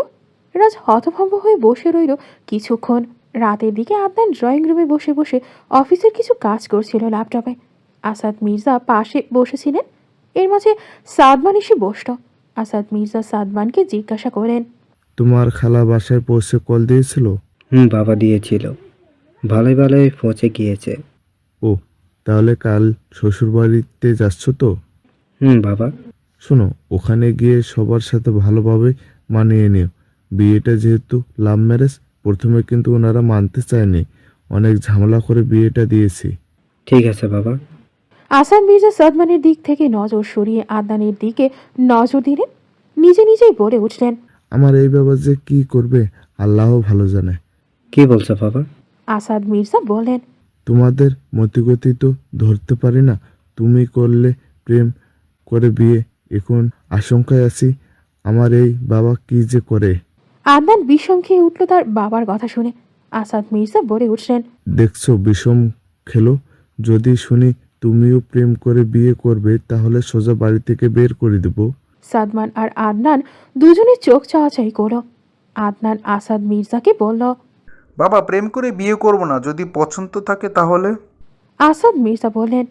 রাজ হতভম্ব হয়ে বসে রইল কিছুক্ষণ। রাতের দিকে আদনান ড্রয়িং রুমে বসে বসে অফিসের কিছু কাজ করছিল ল্যাপটপে। আসাদ মির্জা পাশে বসেছিলেন। এর মাঝে সাদমান এসে বসল। আসাদ মির্জা সাদমানকে জিজ্ঞাসা করেন, তোমার খালা বাসায় পৌঁছে কল দিয়েছিল? বাবা দিয়েছিল, ভালোই ভালোই পৌঁছে গিয়েছে। ও, তাহলে কাল শ্বশুরবাড়িতে যাচ্ছ তো? বাবা। শোনো, ওখানে গিয়ে সবার সাথে ভালোভাবে মানিয়ে নিও। বিয়েটা যেহেতু লাভ ম্যারেজ, প্রথমে কিন্তু ওনারা মানতে চায়নি, অনেক ঝামেলা করে বিয়েটা দিয়েছি। ঠিক আছে বাবা। আসাদ মির্জা সাদমানের দিক থেকে নজর সরিয়ে আদনানের দিকে নজর দিলেন। নিজে নিজেই বলে উঠলেন, আমার এই ব্যাপার যে কি করবে আল্লাহ ভালো জানে। কি বলছো বাবা? আসাদ মির্জা বলেন, তোমাদের মতিগতি তো ধরতে পারি না। তুমি করলে প্রেম করে বিয়ে, এখন আশঙ্কায় আছি আমার এই বাবা কি যে করে। আদনান বিষম খেয়ে উঠল তার বাবার কথা শুনে। আসাদ মির্জা বলে উঠলেন, দেখছো বিষম খেলো, যদি শুনি তুমিও প্রেম করে বিয়ে করবে তাহলে সোজা বাড়ি থেকে বের করে দেব। সাদমান আর আদনান দুজনে চোখ চাওয়াচাই করল। আদনান আসাদ মির্জাকে বলল, বাবা, প্রেম করে বিয়ে করব না, যদি পছন্দ থাকে তাহলে। আসাদ মির্জা বললেন,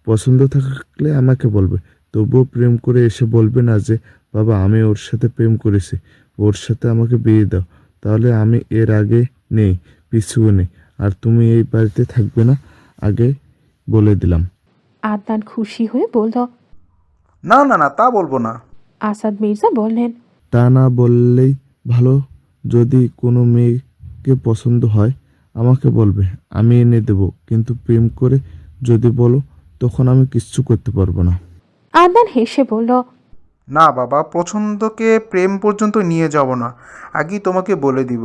পছন্দ থাকলে আমাকে বলবে, তবুও প্রেম করে এসে বলবে না যে বাবা আমি ওর সাথে প্রেম করেছি, ওর সাথে আমাকে বিয়ে দাও। তাহলে আমি এর আগে নেই পিছুও নেই, আর তুমি এই বাড়িতে থাকবে না, আগে বলে দিলাম। আদনান খুশি হয়ে বলল, না না না, তা বলবো না। আসাদ মির্জা বললেন, তা না বললেই ভালো, যদি কোনো মেয়েকে পছন্দ হয় আমাকে বলবে, আমি এনে দেব, কিন্তু প্রেম করে যদি বলো তখন আমি কিচ্ছু করতে পারবো না। আদনান হেসে বলল, না বাবা, পছন্দকে প্রেম পর্যন্ত নিয়ে যাব না, আগেই তোমাকে বলে দিব।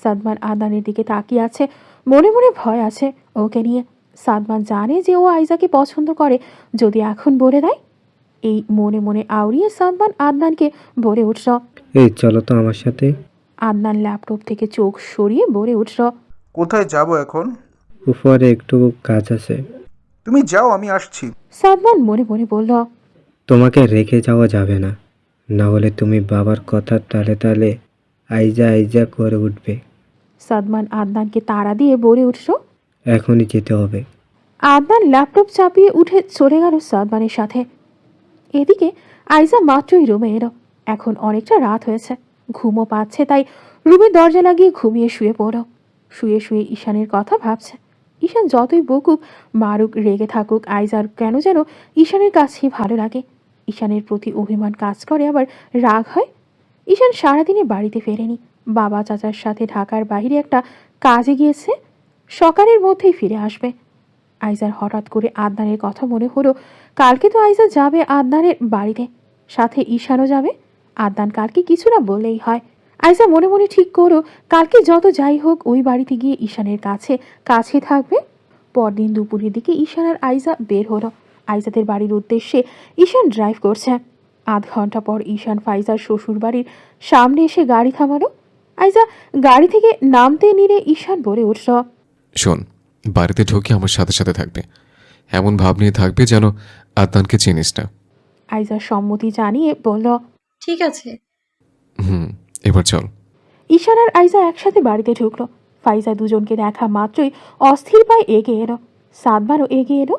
সাদমান আদনানের দিকে তাকিয়ে আছে, মনে মনে ভয় আছে ওকে নিয়ে। সাদমান জানে যে ও আইজাকে পছন্দ করে, যদি এখন বলে দেয়। এই মনে মনে আউড়িয়ে সাদমান আদনানকে বলে উঠল। এই চলো তো আমার সাথে। আদনান ল্যাপটপ থেকে চোখ সরিয়ে বলে উঠল। কোথায় যাব এখন? উপরে একটু কাজ আছে। তুমি যাও, আমি আসছি। সাদমান মনে মনে বলল। তোমাকে রেখে যাওয়া যাবে না, না হলে তুমি বাবার কথার তালে তালে আইজা আইজা করে উঠবে। সাদমান আদনানকে তাড়া দিয়ে বলে উঠল। এখনই যেতে হবে। আদনান ল্যাপটপ চাপিয়ে উঠে চলে গেল সাদমানের সাথে। এদিকে আইজা মাত্রই রুমে এলো। এখন অনেকটা রাত হয়েছে, ঘুমও পাচ্ছে, তাই রুমে দরজা লাগিয়ে ঘুমিয়ে শুয়ে পড়ল। শুয়ে শুয়ে ঈশানের কথা ভাবছে। ঈশান যতই বকুক, মারুক, রেগে থাকুক, আইজার কেন যেন ঈশানের কাছেই ভালো লাগে। ঈশানের প্রতি অভিমান কাজ করে, আবার রাগ হয়। ঈশান সারাদিনে বাড়িতে ফেরেনি, বাবা চাচার সাথে ঢাকার বাইরে একটা কাজে গিয়েছে, সকালের মধ্যেই ফিরে আসবে। আইজার হঠাৎ করে আদনানের কথা মনে হলো। কালকে তো আইজা যাবে আদনানের বাড়িতে, সাথে ঈশানও যাবে। আদনান কালকে কিছু না বললেই হয়। আইজা মনে মনে ঠিক করো, কালকে যত যাই হোক ওই বাড়িতে গিয়ে ঈশানের কাছে থাকবে। পরদিন দুপুরের দিকে ঈশান আর আইজা বের হলো। আইজাদের বাড়ির উদ্দেশ্যে ঈশান ড্রাইভ করছে। আধ ঘন্টা পর ঈশান ফাইজার শ্বশুর বাড়ির সামনে এসে গাড়ি থামালো। আইজা গাড়ি থেকে নামতে নিলে ঈশান বলে উঠল। শোন, বাড়িতে ঢুকে আমার সাথে সাথে থাকবে, এমন ভাব নিয়ে থাকবে যেন আদনানকে চিনিস না। আইজা সম্মতি জানিয়ে বলল। ঠিক আছে। এবার চল। ঈশান আর আইজা একসাথে বাড়িতে ঢুকলো। ফাইজা দুজনকে দেখা মাত্রই অস্থির পায়ে এগিয়ে এলো। সাদমানও এগিয়ে এলো।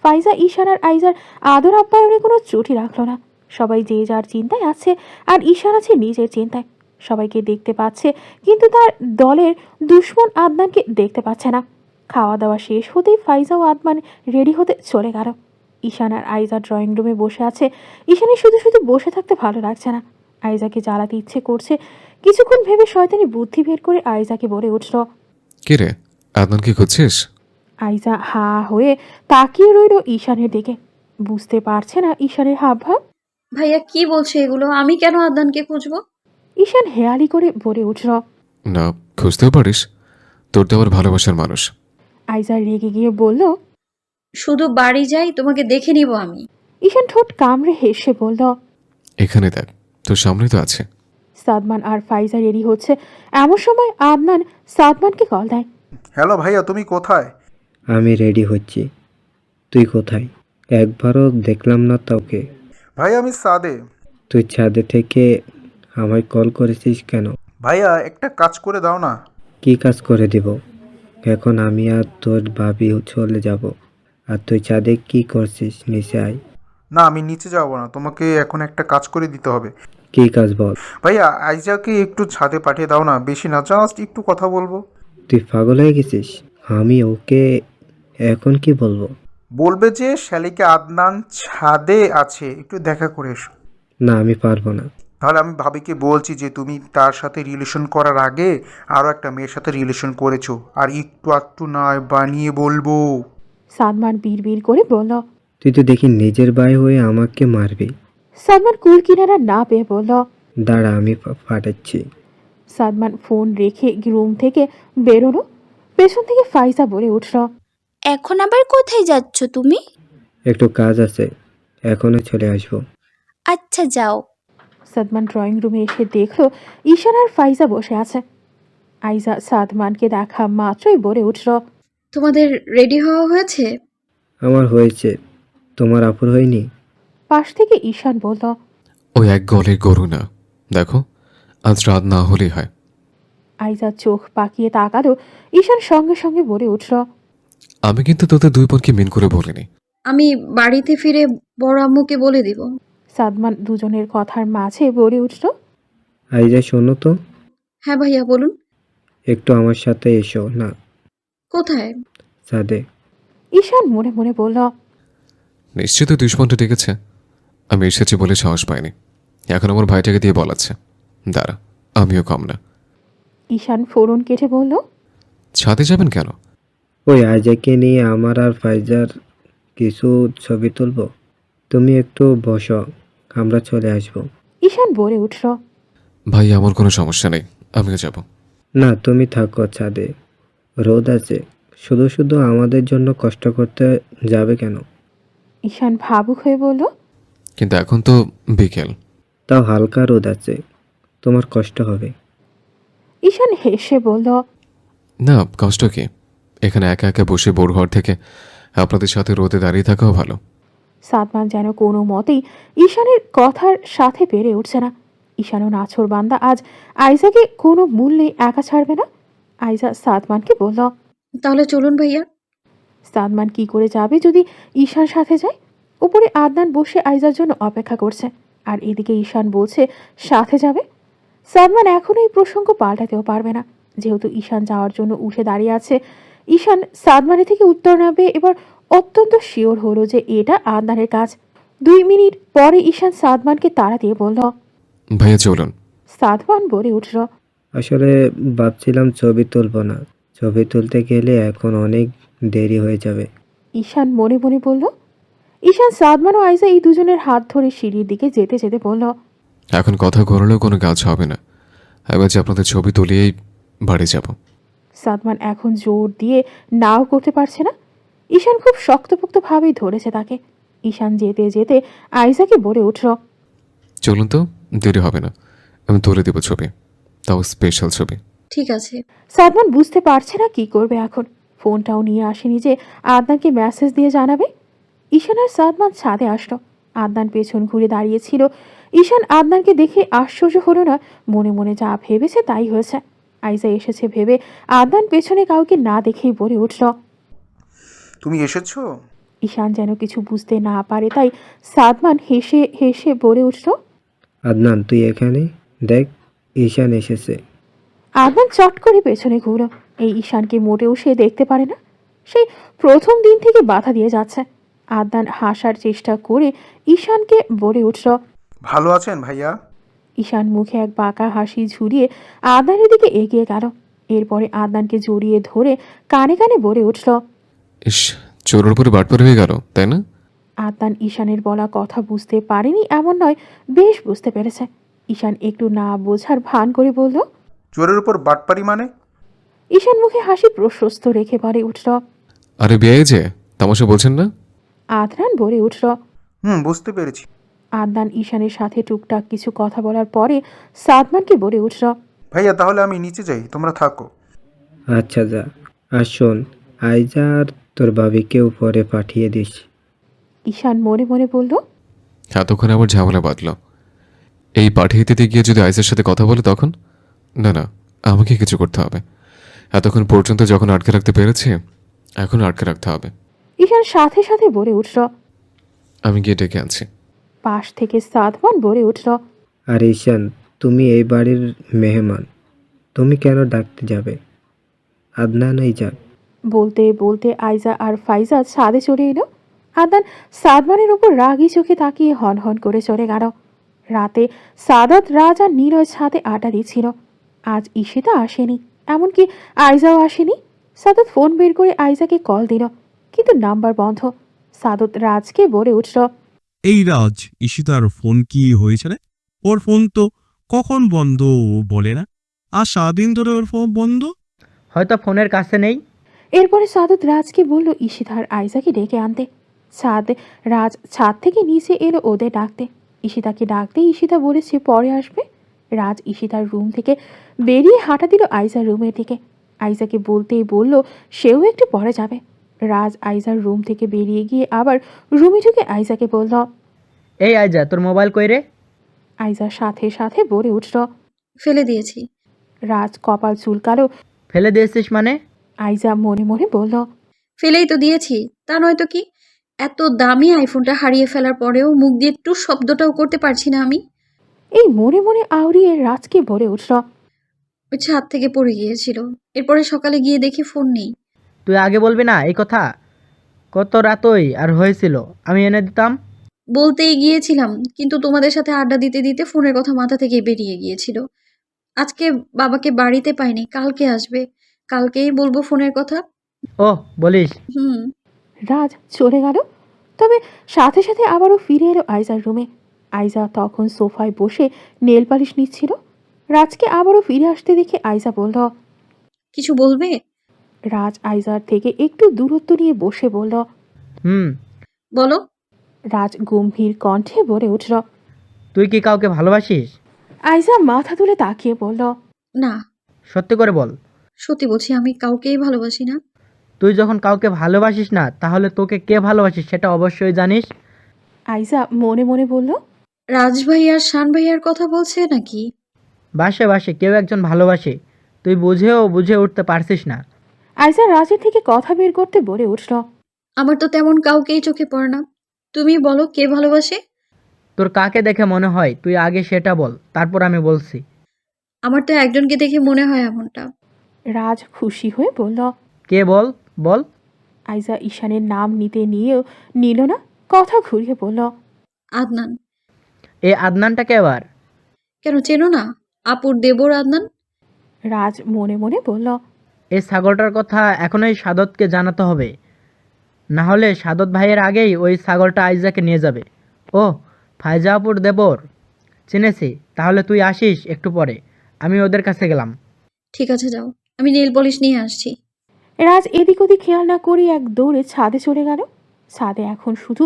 ফাইজা ঈশান আর আইজার আদর আপ্যায়নে কোনো ত্রুটি রাখলো না। সবাই যে যার চিন্তায় আছে, আর ঈশান আছে নিজের চিন্তায়। সবাইকে দেখতে পাচ্ছে, কিন্তু তার দলের দুশ্মন আদনানকে দেখতে পাচ্ছে না। খাওয়া দাওয়া শেষ হতেই ফাইজা ও আদনান রেডি হতে চলে গেল। ঈশান আর আইজা ড্রয়িং রুমে বসে আছে। ঈশানের শুধু শুধু বসে থাকতে ভালো লাগছে না, আইজাকে জ্বালাতে ইচ্ছে করছে। কিছুক্ষণ ভেবে শয়তানি বুদ্ধি বের করে আইজাকে বলে উঠল। কে রে, আদনানকে খুঁজছিস? আইজা হা হয়ে তাকিয়ে রইল ঈশানের দিকে, বুঝতে পারছে না ঈশানের হাবভাব। ভাইয়া কি বলছে এগুলো? আমি কেন আদনানকে খুঁজবো? ঈশান হেয়ালি করে বলে উঠল। না, খুঁজতেও পারিস, তোর তো আবার ভালোবাসার মানুষ। আইজা রেগে গিয়ে বলল। শুধু বাড়ি যাই, তোমাকে দেখে নিব আমি। ঈশান ঠোঁট কামড়ে হেসে বলল। এখানে দেখ, তোর সামনে তো আছে। সাদমান আর ফাইজা রেডি হচ্ছে, এমন সময় আদনান সাদমানকে কল দেয়। হ্যালো ভাইয়া, তুমি কোথায়? আমি রেডি হচ্ছি। তুই কোথায়? একবারও দেখলাম না তোকে। ভাই আমি সাদে। তুই ছাদে থেকে আমায় কল করেছিস কেন? ভাইয়া একটা কাজ করে দাও না। কি কাজ করে দিব? এখন আমি আর তোর ভাবি চলে যাব, আর তুই ছাদে কি করছিস? নিচে আয়। না, আমি নিচে যাব না, তোমাকে এখন একটা কাজ করে দিতে হবে। কি কাজ বল? ভাইয়া আইজাকে একটু ছাদে পাঠিয়ে দাও না, বেশি না, জাস্ট একটু কথা বলবো। তুই পাগল হয়ে গেছিস? আমি ওকে এখন কি বলবো? বলবে যে শালিকে আদনান ছাদে আছে, একটু দেখা করে এসো। না, আমি পারবো না। তাহলে আমি ভাবিকে বলছি যে তুমি তার সাথে রিলেশন করার আগে আরও একটা মেয়ের সাথে রিলেশন করেছো, আর একটু আধটু নয়, বানিয়ে বলবো। সাদমান বিড়বিড় করে বলল। তুই তো দেখি নিজের ভাই হয়ে আমাকে মারবি। সাদমান কুল কিনারা না পেয়ে বলল। দাঁড়া, আমি ফাটাচ্ছি। সাদমান ফোন রেখে রুম থেকে বেরোলো। পেছন থেকে ফাইজা বলে উঠল। এখন আবার কোথায় যাচ্ছ তুমি? একটু কাজ আছে, এখনই চলে আসবো। আচ্ছা যাও। সাদমান ড্রয়িং রুমে এসে দেখলো ঈশান আর ফাইজা বসে আছে। আইজা সাদমানকে দেখা মাত্রই বলে উঠল। তোমাদের রেডি হওয়া হয়েছে? আমার হয়েছে, তোমার আপুর হয়নি? পাশ থেকে ঈশান বলল। ওই এক গলের গরু না, দেখো আজ রাত না হলেই হয়। আইজা চোখ পাকিয়ে তাকালো। ঈশান সঙ্গে সঙ্গে বলে উঠল। আমি কিন্তু তোদের দুই বোনকে মিন করে বলিনি। আমি বাড়িতে ফিরে বড় আম্মুকে বলে দিব। সাদমান দুজনের কথার মাঝে বলে উঠল। আইজা শোনো তো। হ্যাঁ ভাইয়া বলুন। একটু আমার সাথে এসো না। কোথায়? ছাদে। ঈশান মনে মনে বলল। নিশ্চিত দুশ্মনটা ডেকেছে, আমি এসেছি বলে সাহস পাইনি, এখন আমার ভাইটাকে দিয়ে বলাচ্ছে। দাঁড়া, আমিও কম না। ঈশান ফোরন কেটে বলল। ছাদে যাবেন কেন? ওই আইজাকে নিয়ে আমার আর ফাইজার কিছু ছবি তুলবো। তুমি একটু বসো, আমরা চলে আসব। ঈশান বলে উঠল। ভাই আমার কোনো সমস্যা নেই, আমিও যাব। না, তুমি থাকো ছাদে, রোদ আছে। শুধু শুধু আমাদের জন্য কষ্ট করতে যাবে কেন? ঈশান ভাবুক হয়ে বলল। কিন্তু এখন তো বিকেল। তাও হালকা রোদ আছে, তোমার কষ্ট হবে। ঈশান হেসে বলল। না, কষ্ট কি, এখানে একা একা বসে বোর ঘর থেকে আপনাদের সাথে রোদে দাঁড়িয়ে থাকাও ভালো। সাদমান যেন কোনো মতেই ঈশানের কথার সাথে পেরে উঠছে না। ঈশানও নাছর বান্দা আজ আইজাকে কোনো মূল্যে একা ছাড়বে না। আইজা সাদমানকে বলল। তাহলে চলুন ভাইয়া। সাদমান কি করে যাবে যদি ঈশান সাথে যায়? উপরে আদনান বসে আইজার জন্য অপেক্ষা করছে, আর এদিকে ঈশান বলছে সাথে যাবে। সাদমান এখনো এই প্রসঙ্গ পাল্টাতেও পারবে না, যেহেতু ঈশান যাওয়ার জন্য উঠে দাঁড়িয়ে আছে। ঈশান সাদমানের থেকে উত্তর না পেয়ে এবার অত্যন্ত শিওর হলো যে এটা আদনানের কাজ। 2 মিনিট পরে ঈশান সাদমানকে তাড়া দিয়ে বলল। ভাইয়া চলুন। সাদমান বলে উঠল। আসলে ভাবছিলাম ছবি তুলব না, ছবি তুলতে গেলে এখন অনেক দেরি হয়ে যাবে। ঈশান মনে মনে বলল। ঈশান, সাদমান ও আইজা এই দুজনের হাত ধরে সিঁড়ির দিকে যেতে যেতে বলল। এখন কথা ঘোরালেও কোনো কাজ হবে না, এবার যে আপনাদের ছবি তুলিয়েই বাড়ি যাব। সাদমান এখন জোর দিয়ে নাও করতে পারছে না। ঈশান খুব শক্তপোক্তভাবেই ধরেছে তাকে। ঈশান যেতে যেতে আইজাকে বলে উঠল। চলুন তো, দেরি হবে না, আমি তুলে দেবো ছবি, তাও স্পেশাল ছবি। ঠিক আছে। সাদমান বুঝতে পারছে না কি করবে এখন। ফোনটাও নিয়ে আসেনি যে আদনানকে মেসেজ দিয়ে জানাবে। ঈশান আর সাদমান ছাদে আসলো। আদনান পেছন ঘুরে দাঁড়িয়েছিল। ঈশান আদনানকে দেখে আশ্চর্য হলো না, মনে মনে যা ভেবেছে তাই হয়েছে। আইজা এসেছে ভেবে আদনান পেছনে কাউকে না দেখেই বলে উঠল। তুমি এসেছো? ঈশান যেন কিছু বুঝতে না পারে, তাই সাদমান হেসে হেসে বলে উঠল। আদনান, তুই এখানে দেখ, ঈশান এসেছে। আদনান চট করে পেছনে ঘুরল। এই ঈশানকে মোটেও সে দেখতে পারে না, সেই প্রথম দিন থেকে বাধা দিয়ে যাচ্ছে। আদনান হাসার চেষ্টা করে ঈশানকে বলে উঠল। ভালো আছেন ভাইয়া? ঈশান মুখে এক বাঁকা হাসি ঝুরিয়ে আদনানের দিকে এগিয়ে গেল। এরপরে আদনানকে জড়িয়ে ধরে কানে কানে বলে উঠল। ইস, চোরের উপরে বাটপার হয়ে গেল, তাই না? আদনান ঈশানের বলা কথা বুঝতে পারেনি এমন নয়, বেশ বুঝতে পেরেছে। ঈশান একটু না বোঝার ভান করে বলল। চোরের উপর বাটপারি মানে? ঈশান মুখে হাসি প্রশস্ত রেখে বলে উঠল। আরে বিয়ে যে তামাশা বলছেন না? আদনান বলে উঠল। বুঝতে পেরেছি। আদনান ঈশানের সাথে টুকটাক কিছু কথা বলার পরে সাদমানকে বলে উঠল। ভাইয়া তাহলে আমি নিচে যাই, তোমরা থাকো। আচ্ছা যা, আর শোন, আইজা আর তোর ভাবিকে উপরে পাঠিয়ে দিস। ঈশান মনে মনে বলল। এতক্ষণ আবার ঝামেলা বাঁধল। এই পাঠিয়ে দিতে গিয়ে যদি আইসের সাথে কথা বলে তখন? না না, আমাকে কিছু করতে হবে। এতক্ষণ পর্যন্ত যখন আটকে রাখতে পেরেছি, এখন আটকে রাখতে হবে। ঈশান সাথে সাথে বলে উঠল। আমি গিয়ে ডেকে আনছি। পাশ থেকে সাদমান বলে উঠল। আর ঈশান, তুমি এই বাড়ির মেহমান, তুমি কেন ডাকতে যাবে? আদনানই যাক। বলতে বলতে আইজা আর ফাইজা ছাদে চলে এলো। আদনান সাদমানের উপর রাগী চোখে তাকিয়ে হন হন করে চলে গেল। রাতে সাদাত, রাজ আর নীরজ ছাদে আড্ডা দিচ্ছিল। আজ ঈশিতা আসেনি, এমনকি আইজাও আসেনি। সাদাত ফোন বের করে আইজাকে কল দিল, কিন্তু নাম্বার বন্ধ। সাদত রাজকে বলে উঠল। এই রাজ, ঈশিতার ফোন কি হয়েছে রে? ওর ফোন তো কখন বন্ধ ও বলে না, আর সারাদিন ধরে ওর ফোন বন্ধ। হয়তো ফোনের কাছে নেই। এরপরে সাদত রাজকে বলল ঈশিতা আর আইজাকে ডেকে আনতে। রাজ ছাদ থেকে নিচে এলো ওদের ডাকতে। ঈশিতাকে ডাকতে ঈশিতা বলেছে পরে আসবে। রাজ ঈশিতার রুম থেকে বেরিয়ে হাঁটা দিল আইজার রুমের দিকে। আইজাকে বলতেই বলল সেও একটু পরে যাবে। রাজ আইজার রুম থেকে বেরিয়ে গিয়ে আবার রুমে ঢুকে আইজাকে বলল। এই আইজা, তোর মোবাইল কই রে? আইজার সাথে সাথে বলে উঠল। ফেলে দিয়েছি। রাজ কপাল চুলকালো। ফেলে দিয়েছিস মানে? আইজা মনে মনে বলল। ফেলেই তো দিয়েছি, তা নয়তো কি? এত দামি আইফোনটা হারিয়ে ফেলার পরেও মুখ দিয়ে একটু শব্দটাও করতে পারছি না আমি। এই মনে মনে আউড়িয়ে রাজকে বলে উঠল। ওই ছাদ থেকে পড়ে গিয়েছিল, এরপরে সকালে গিয়ে দেখি ফোন নেই। তুই আগে বলবি না এই কথা? কত রাতই আর হয়েছিল, আমি এনে দিতাম। বলতেই গিয়েছিলাম, কিন্তু তোমাদের সাথে আড্ডা দিতে দিতে ফোনের কথা মাথা থেকে বেরিয়ে গিয়েছিল। আজকে বাবাকে বাড়িতে পাইনি, কালকে আসবে, কালকেই বলবো ফোনের কথা। ও বলিস? হুম। রাজ চলে গেল, তবে সাথে সাথে আবারও ফিরে এলো আইজার রুমে। আইজা তখন সোফায় বসে নেল পালিশ নিচ্ছিল। রাজকে আবারও ফিরে আসতে দেখে আইজা বলল। কিছু বলবে? রাজ আইজার থেকে একটু দূরত্ব নিয়ে বসে বলল। হুম। বলো। রাজ গম্ভীর কণ্ঠে বলে উঠল। তুই কি কাউকে ভালোবাসিস? আইজা মাথা তুলে তাকিয়ে বলল। না। সত্যি করে বল। সত্যি বলছি, আমি কাউকেই ভালোবাসি না। তুই যখন কাউকে ভালোবাসিস না, তাহলে তোকে কে ভালোবাসিস সেটা অবশ্যই জানিস। আইজা মনে মনে বলল। রাজ ভাই আর শান ভাইয়ার কথা বলছে নাকি? বাসে বাসে কেউ একজন ভালোবাসে, তুই বুঝে উঠতে পারছিস না। আইজা রাজের থেকে কথা বের করতে বলে উঠল। আমার তো তেমন কাউকেই চোখে পড়ে না। তুমি বলো, কে ভালোবাসে? তোর কাকে দেখে মনে হয় তুই আগে সেটা বল, তারপর আমি বলছি। আমার তো একজনকে দেখে মনে হয় এমনটা। রাজ খুশি হয়ে বলল। কে বল বল। আইজা ঈশানের নাম নিয়েও নিল না, কথা ঘুরিয়ে বলল। আদনান। এ আদনানটাকে আবার? কেন, চেনো না? আপুর দেবর আদনান। রাজ মনে মনে বলল। এই ছাগলটার কথা এখনই সাদতকে জানাতে হবে, না হলে সাদত ভাইয়ের আগেই ওই ছাগলটা আইজাকে নিয়ে যাবে। ও, ফাইজাপুর দেবর, চিনেছি। তাহলে তুই আসিস একটু পরে, আমি ওদের কাছে গেলাম। ঠিক আছে, যাও, আমি নেল পলিশ নিয়ে আসছি। রাজ এদিক ওদিক খেয়াল না করে এক দৌড়ে ছাদে চলে গেল। ছাদে এখন শুধু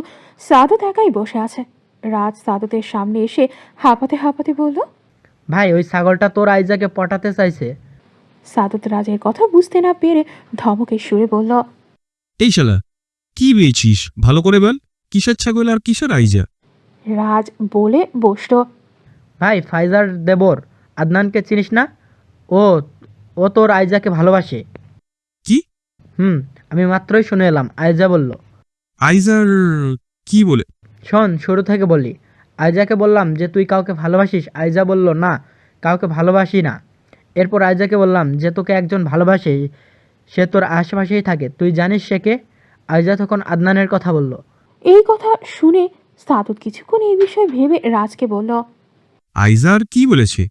সাদত একাই বসে আছে। রাজ সাদতের সামনে এসে হাঁপাতে হাঁপাতে বলল। ভাই, ওই ছাগলটা তোর আইজাকে পটাতে চাইছে। সাদত রাজের কথা বুঝতে না পেরে ধমকের সুরে বলল। এই শালা, কি বেয়েছিস ভালো করে বল, কিসের ছাগল আর কিসের আইজা? রাজ বলে বসল। ভাই, ফাইজার দেবর আদনানকে চিনিস না? ও ও তোর আইজাকে ভালোবাসে। কি? আমি মাত্রই শুনে এলাম, আইজা বলল। আইজার কি বলে? শোন, শুরু থেকে বলি। আইজাকে বললাম যে তুই কাউকে ভালোবাসিস, আইজা বলল না, কাউকে ভালোবাসি না। এরপর আইজাকে বললাম যে তোকে একজন ভালোবাসে, সে তোর আশেপাশেই থাকে, তুই জানিস সে কে? আইজা তখন আদনানের কথা বলল। এই কথা শুনে সাদত কিছুক্ষণ এই বিষয়ে ভেবে রাজকে বলল। আইজার কি বলেছে?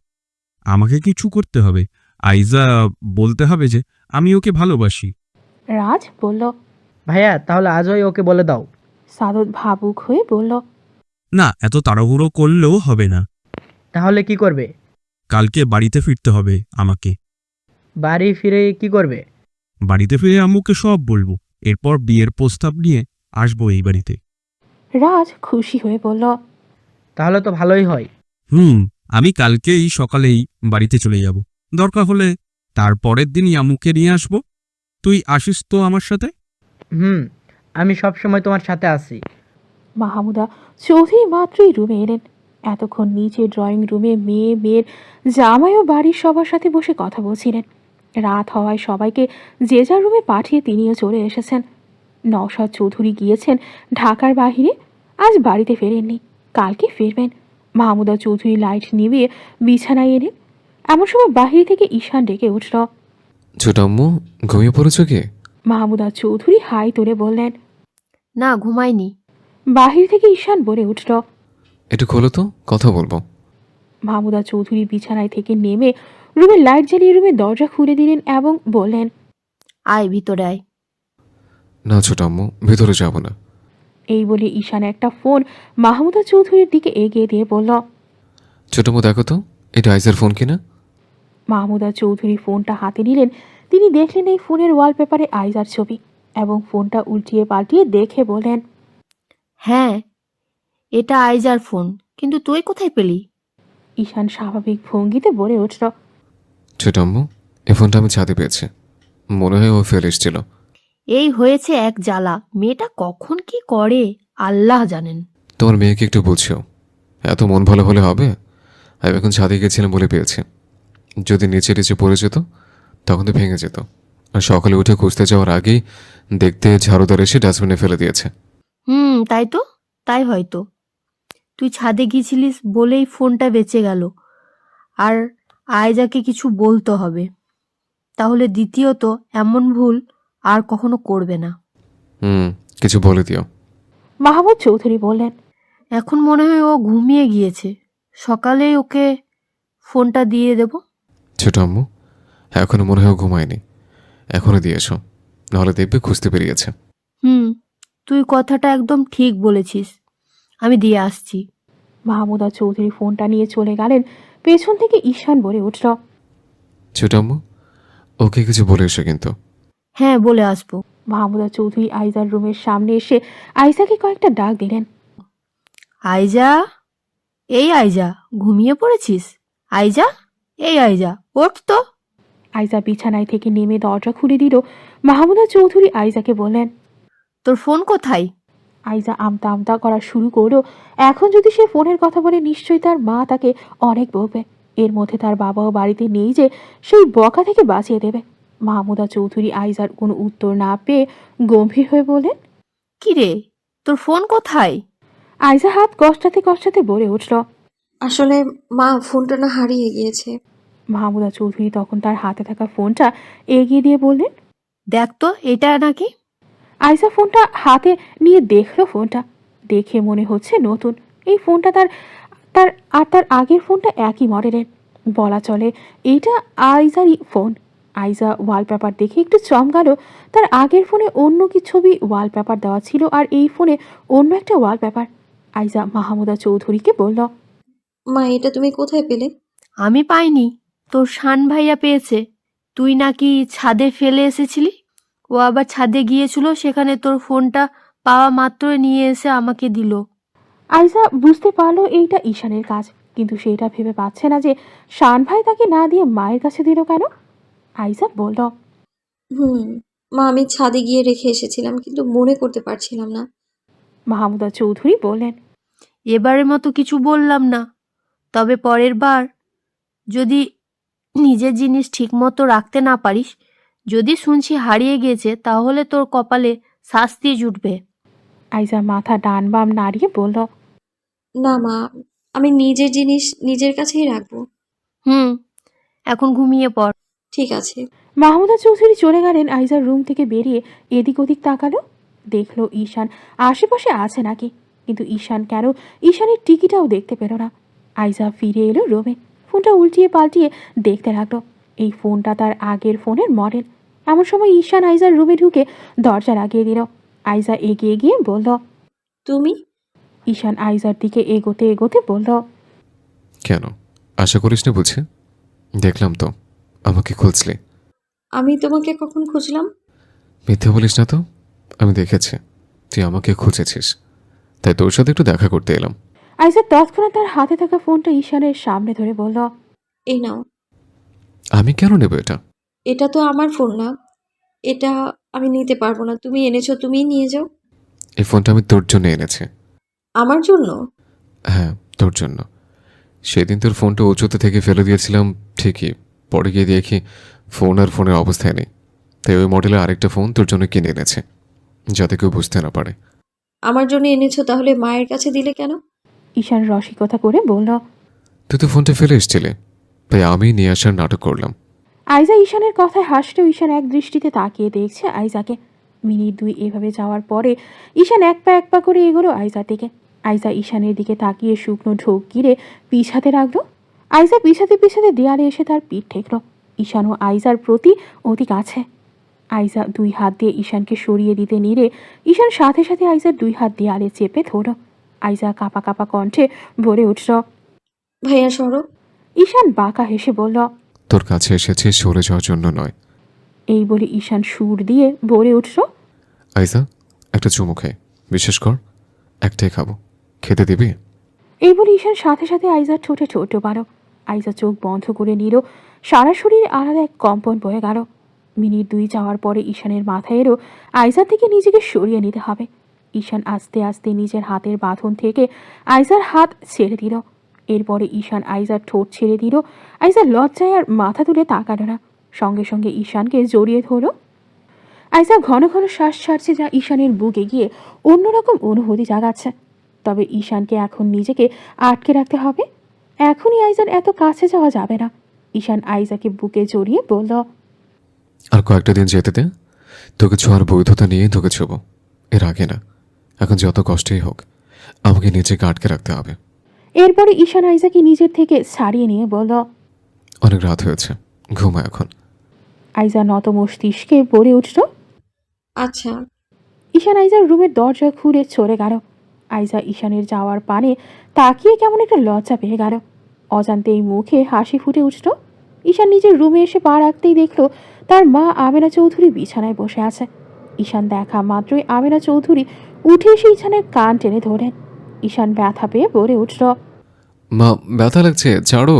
আমাকে কিছু করতে হবে। আইজা বলতে হবে যে আমি ওকে ভালোবাসি। রাজ বলল। ভাইয়া, তাহলে আজই ওকে বলে দাও। সাদত ভাবুক হয়ে বলল। না, এত তাড়াহুড়ো করলেও হবে না। তাহলে কি করবে? কালকে বাড়িতে ফিরতে হবে আমাকে। বাড়ি ফিরে কি করবে? বাড়িতে ফিরে আম্মুকে সব বলবো, এরপর বিয়ের প্রস্তাব নিয়ে আসবো এই বাড়িতে। রাজ খুশি হয়ে বলল। তাহলে তো ভালোই হয়। আমি কালকেই সকালেই বাড়িতে চলে যাব। দরকার হলে তার পরের দিনই আম্মুকে নিয়ে আসবো। তুই আসিস তো আমার সাথে? আমি সবসময় তোমার সাথে আছি। মাহমুদা চৌধুরী মাত্রই রুমে এলেন। এতক্ষণ নিচে ড্রয়িং রুমে মেয়ের জামাই ও বাড়ির সবার সাথে বসে কথা বলছিলেন। রাত হওয়ায় সবাইকে যে যার রুমে পাঠিয়ে তিনিও চলে এসেছেন। নওশাদ চৌধুরী গিয়েছেন ঢাকার বাহিরে, আজ বাড়িতে ফেরেননি, কালকে ফিরবেন। মাহমুদা চৌধুরী লাইট নিভিয়ে বিছানায় এলেন। এমন সময় বাহির থেকে ঈশান ডেকে উঠল। ছোট আম্মু, ঘুমিয়ে পড়েছ কি? মাহমুদা চৌধুরী হাই তুলে বললেন। না, ঘুমাইনি। বাহির থেকে ঈশান বলে উঠল। একটু খোলো তো, কথা বলবো। মাহমুদা চৌধুরী বিছানায় থেকে নেমে রুমের লাইট জ্বালিয়ে রুমের দরজা খুলে দিলেন এবং বললেন। আয়, ভিতরে আয়। না ছোট আম্মু, ভেতরে যাব না। এই বলে ঈশান একটা ফোন মাহমুদা চৌধুরীর দিকে এগিয়ে দিয়ে বলল। ছোট আম্মু, দেখো তো, এটা আইজার ফোন কিনা? মাহমুদা চৌধুরী ফোনটা হাতে নিলেন। তিনি দেখলেন এই ফোনের ওয়ালপেপারে আইজার ছবি এবং ফোনটা উল্টিয়ে পাল্টিয়ে দেখে বলেন। হ্যাঁ, এটা আইজার ফোন, কিন্তু তুই কোথায় পেলি? ঈশান স্বাভাবিক ভঙ্গিতে বলে উঠল। ছোট আম্মু, এই ফোনটা আমি ছাদে পেয়েছি, মনে হয় ও ফেলে এসেছিল। এই হয়েছে এক জ্বালা, মেয়েটা কখন কি করে আল্লাহ জানেন। তোমার মেয়েকে একটু বুঝিও, এত মন ভালো হলে হবে? আমি এখন ছাদে গেছিলাম বলে পেয়েছি, যদি নিচে নিচে পড়ে যেত তখন তো ভেঙে যেত। আর সকালে উঠে খুঁজতে যাওয়ার আগেই দেখতে ঝাড়ুদার এসে ডাস্টবিনে ফেলে দিয়েছে। তাই তো, তাই হয়তো। তুই ছাদে গিয়েছিলিস বলেই ফোনটা বেঁচে গেল। আর আয়জাকে কিছু বলতে হবে, তাহলে দ্বিতীয়ত এমন ভুল আর কখনো করবে না। কিছু বলে দিও। মাহমুদ চৌধুরী বললেন। এখন মনে হয় ও ঘুমিয়ে গিয়েছে, সকালেই ওকে ফোনটা দিয়ে দেব। ছোট আম্মু, এখনো মনে হয় ঘুমায়নি, এখনো দিয়েছ, নাহলে দেখবে খুঁজতে বেরিয়েছে। তুই কথাটা একদম ঠিক বলেছিস, আমি দিয়ে আসছি। মাহমুদা চৌধুরী ফোনটা নিয়ে চলে গেলেন। পেছন থেকে ঈশান বলে উঠল, ছোটাম্মু, ওকে কিছু বলে এসো কিন্তু। হ্যাঁ, বলে আসবো। মাহমুদা চৌধুরী আইজার রুমের সামনে এসে আইজাকে কয়েকটা ডাক দিলেন। আইজা, এই আইজা, ঘুমিয়ে পড়েছিস? আইজা, এই আইজা, ওঠ তো। আইজা বিছানায় থেকে নেমে দরজা খুলে দিল। মাহমুদা চৌধুরী আইজাকে বললেন, তোর ফোন কোথায়? আইজা আমতা আমতা করা শুরু করলো। এখন যদি সে ফোনের কথা বলে নিশ্চয়ই তার মা তাকে অনেক বকবে। এর মধ্যে তার বাবাও বাড়িতে নেই যে সেই বকা থেকে বাঁচিয়ে দেবে। মাহমুদা চৌধুরী আইজার কোনো উত্তর না পেয়ে গম্ভীর হয়ে বললেন, কি রে, তোর ফোন কোথায়? আইজা হাত কষ্টাতে কষ্টাতে বলে উঠল, আসলে মা, ফোনটা না হারিয়ে গিয়েছে। মাহমুদা চৌধুরী তখন তার হাতে থাকা ফোনটা এগিয়ে দিয়ে বললেন, দেখ তো, এটা নাকি? আইজা ফোনটা হাতে নিয়ে দেখলো। ফোনটা দেখে মনে হচ্ছে নতুন। এই ফোনটা তার তার আর তার আগের ফোনটা একই মডেলের। বলা চলে এইটা আইজারই ফোন। আইজা ওয়ালপেপার দেখে একটু চমকালো। তার আগের ফোনে অন্য কি ছবি ওয়ালপেপার দেওয়া ছিল, আর এই ফোনে অন্য একটা ওয়ালপেপার। আইজা মাহমুদা চৌধুরীকে বলল, মা, এটা তুমি কোথায় পেলে? আমি পাইনি, তোর শান ভাইয়া পেয়েছে। তুই নাকি ছাদে ফেলে এসেছিলি, ও আবার ছাদে গিয়েছিল, সেখানে তোর ফোনটা পাওয়া মাত্রই নিয়ে এসে আমাকে দিল। আইজা বুঝতে পারলো এইটা ঈশানের কাজ, কিন্তু সেটা ভেবে পাচ্ছে না যে শান ভাই তাকে না দিয়ে মায়ের কাছে দিল কেন। আইজা বলল, মা, আমি ছাদে গিয়ে রেখে এসেছিলাম, কিন্তু মনে করতে পারছিলাম না। মাহমুদা চৌধুরী বললেন, এবারের মতো কিছু বললাম না, তবে পরের বার যদি নিজের জিনিস ঠিক মতো রাখতে না পারিস, যদি শুনছি হারিয়ে গিয়েছে, তাহলে তোর কপালে শাস্তি জুটবে। আইজা মাথা ডান বাম নাড়িয়ে বলল, না মা, আমি নিজের জিনিস নিজের কাছেই রাখবো। এখন ঘুমিয়ে পড়। ঠিক আছে। মাহমুদা চৌধুরী চলে গেলেন। আইজার রুম থেকে বেরিয়ে এদিক ওদিক তাকালো, দেখলো ঈশান আশেপাশে আছে নাকি, কিন্তু ঈশান কেন ঈশানের টিকিটাও দেখতে পেল না। আইজা ফিরে এলো রুমে, ফোনটা উল্টিয়ে পাল্টিয়ে দেখতে লাগলো। এই ফোনটা তার আগের ফোনের মডেল। এমন সময় ঈশান আইজার রুমে ঢুকে দরজা লাগিয়ে দিল। আইজা এগিয়ে গিয়ে বলল, তুমি? ঈশান আইজার দিকে এগোতে এগোতে বলল, কেন, আশা করিস না বুঝে? দেখলাম তো আমাকে খুঁজলে। আমি তোমাকে কখন খুঁজলাম? মিথ্যে বলিস না তো, আমি দেখেছি তুই আমাকে খুঁজেছিস, তাই তোর সাথে একটু দেখা করতে এলাম। আইজা তৎক্ষণাৎ তার হাতে থাকা ফোনটা ঈশানের সামনে ধরে বলল, এই নাও। আমি কেন নেব এটা? এটা তো আমার ফোন না, এটা আমি নিতে পারবো না। তুমি এনেছো, তুমিই নিয়ে যাও। এই ফোনটা আমি তোর জন্য এনেছি। আমার জন্য? হ্যাঁ, তোর জন্য। সেদিন তোর ফোনটা উঁচুতে থেকে ফেলে দিয়েছিলাম ঠিকই, পরে গিয়ে দেখি ফোন আর ফোনের অবস্থায় নেই, তাই ওই মডেলের আরেকটা ফোন তোর জন্য কিনে এনেছে, যাতে কেউ বুঝতে না পারে। আমার জন্য এনেছো, তাহলে মায়ের কাছে দিলে কেন? ঈশান রসিকতা করে বলল, তুই তো ফোনটা ফেলে এসেছিলে, তাই আমি নিয়ে আসার নাটক করলাম। আইজা ঈশানের কথায় হাসলেও ঈশান এক দৃষ্টিতে তাকিয়ে দেখছে আইজাকে। মিনিট দুই এভাবে যাওয়ার পরে ঈশান এক পা করে এগোলো আইজার দিকে। আইজা ঈশানের দিকে তাকিয়ে শুকনো ঢোক গিরে পিছাতে লাগলো। আইজা পিছাতে পিছাতে দেয়ালে এসে তার পিঠ ঠেকলো। ঈশানও আইজার প্রতি অতি কাছে। আইজা দুই হাত দিয়ে ঈশানকে সরিয়ে দিতে নিলে ঈশান সাথে সাথে আইজার দুই হাত দেয়ালে চেপে ধরল। আইজা কাঁপা কাঁপা কণ্ঠে বলে উঠল, ভাইয়া সরো। ঈশান বাঁকা হেসে বলল, তোর কাছে এসেছে সরে যাওয়ার জন্য নয়। এই বলে ঈশান সুর দিয়ে বলে উঠল, আইজা, একটা চুমু খাই, বিশ্বাস কর একটাই খাবো, খেতে দিবি? এই বলে ঈশান সাথে সাথে আইজার ঠোঁটে ঠোঁট ডোবালো। আইজা চোখ বন্ধ করে নিল। সারা শরীরে আলাদা এক কম্পন বয়ে গেল। মিনিট দুই যাওয়ার পরে ঈশানের মাথায় এলো আইজার থেকে নিজেকে সরিয়ে নিতে হবে। ঈশান আস্তে আস্তে নিজের হাতের বাঁধন থেকে আইজার হাত ছেড়ে দিল। এরপরে ঈশান আইজার ঠোঁট ছেড়ে দিল। আইজার লজ্জায় আর মাথা তুলে তাকালো না, সঙ্গে সঙ্গে ঈশানকে জড়িয়ে ধরল। আইজা ঘন ঘন শ্বাস ছাড়ছে, যা ঈশানের বুকে গিয়ে অন্যরকম অনুভূতি জাগাচ্ছে। তবে ঈশানকে এখন নিজেকে আটকে রাখতে হবে। এখনই আইজার এত কাছে যাওয়া যাবে না। ঈশান আইজাকে বুকে জড়িয়ে বলল, আর কয়েকটা দিন যেতে দে, তোকে ছোঁয়ার বৈধতা নিয়ে তোকে ছোব, এর আগে না। এখন যত কষ্টই হোক আমাকে নিজেকে আটকে রাখতে হবে। এরপরে ঈশান আইজাকে নিজের থেকে ছাড়িয়ে নিয়ে বলল, অনেক রাত হয়েছে, ঘুমা এখন। আইজা নত মস্তিষ্কে বলে উঠল, আচ্ছা। ঈশান আইজার রুমের দরজা খুলে চলে গেল। আইজা ঈশানের যাওয়ার পানে তাকিয়ে কেমন একটা লজ্জা পেয়ে গেল। অজান্তেই মুখে হাসি ফুটে উঠল। ঈশান নিজের রুমে এসে পা রাখতেই দেখল তার মা আমেনা চৌধুরী বিছানায় বসে আছে। ঈশান দেখা মাত্রই আমেনা চৌধুরী উঠে এসে ঈশানের কান টেনে ধরেন। ঈশান ব্যথা পেয়ে বলে উঠল। মা, ব্যথা লাগছে, ছাড়ো।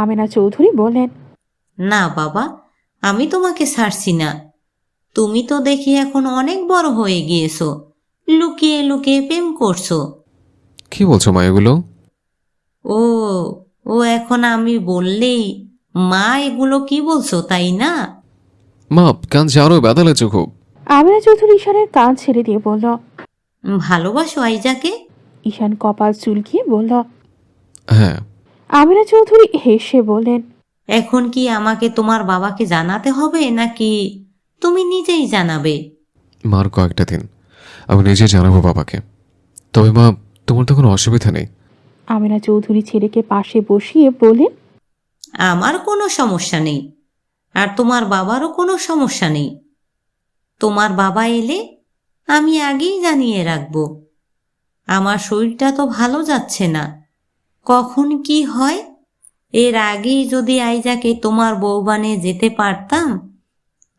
আমেনা চৌধুরী বললেন, না বাবা, আমি তোমাকে ছাড়ছি না। তুমি তো দেখি এখন অনেক বড় হয়ে গিয়েছো, লুকিয়ে লুকিয়ে প্রেম করছো। কি বলছো মা এগুলো? ও ও এখন আমি বললেই মা এগুলো কি বলছো তাই না? মা, কান ছাড়ো, ব্যথা লাগছে খুব। আমেনা চৌধুরী ঈশানের কান ছেড়ে দিয়ে বলল। ভালোবাসো আইজাকে? ঈশান কপাল চুলকিয়ে বলল, হ্যাঁ। আমেনা চৌধুরী হেসে বললেন, এখন কি আমাকে তোমার বাবাকে জানাতে হবে নাকি তুমি নিজেই জানাবে? মার কয়েকটা দিন, আমি নিজে জানাবো বাবাকে। তবে মা, তোমার তো কোনো অসুবিধা নেই? আমেনা চৌধুরী ছেলেকে পাশে বসিয়ে বললেন, আমার কোনো সমস্যা নেই, আর তোমার বাবারও কোনো সমস্যা নেই। তোমার বাবা এলে আমি আগেই জানিয়ে রাখব। আমার শরীরটা তো ভালো যাচ্ছে না, কখন কি হয়। এর আগেই যদি আইজাকে তোমার বউ বানিয়ে যেতে পারতাম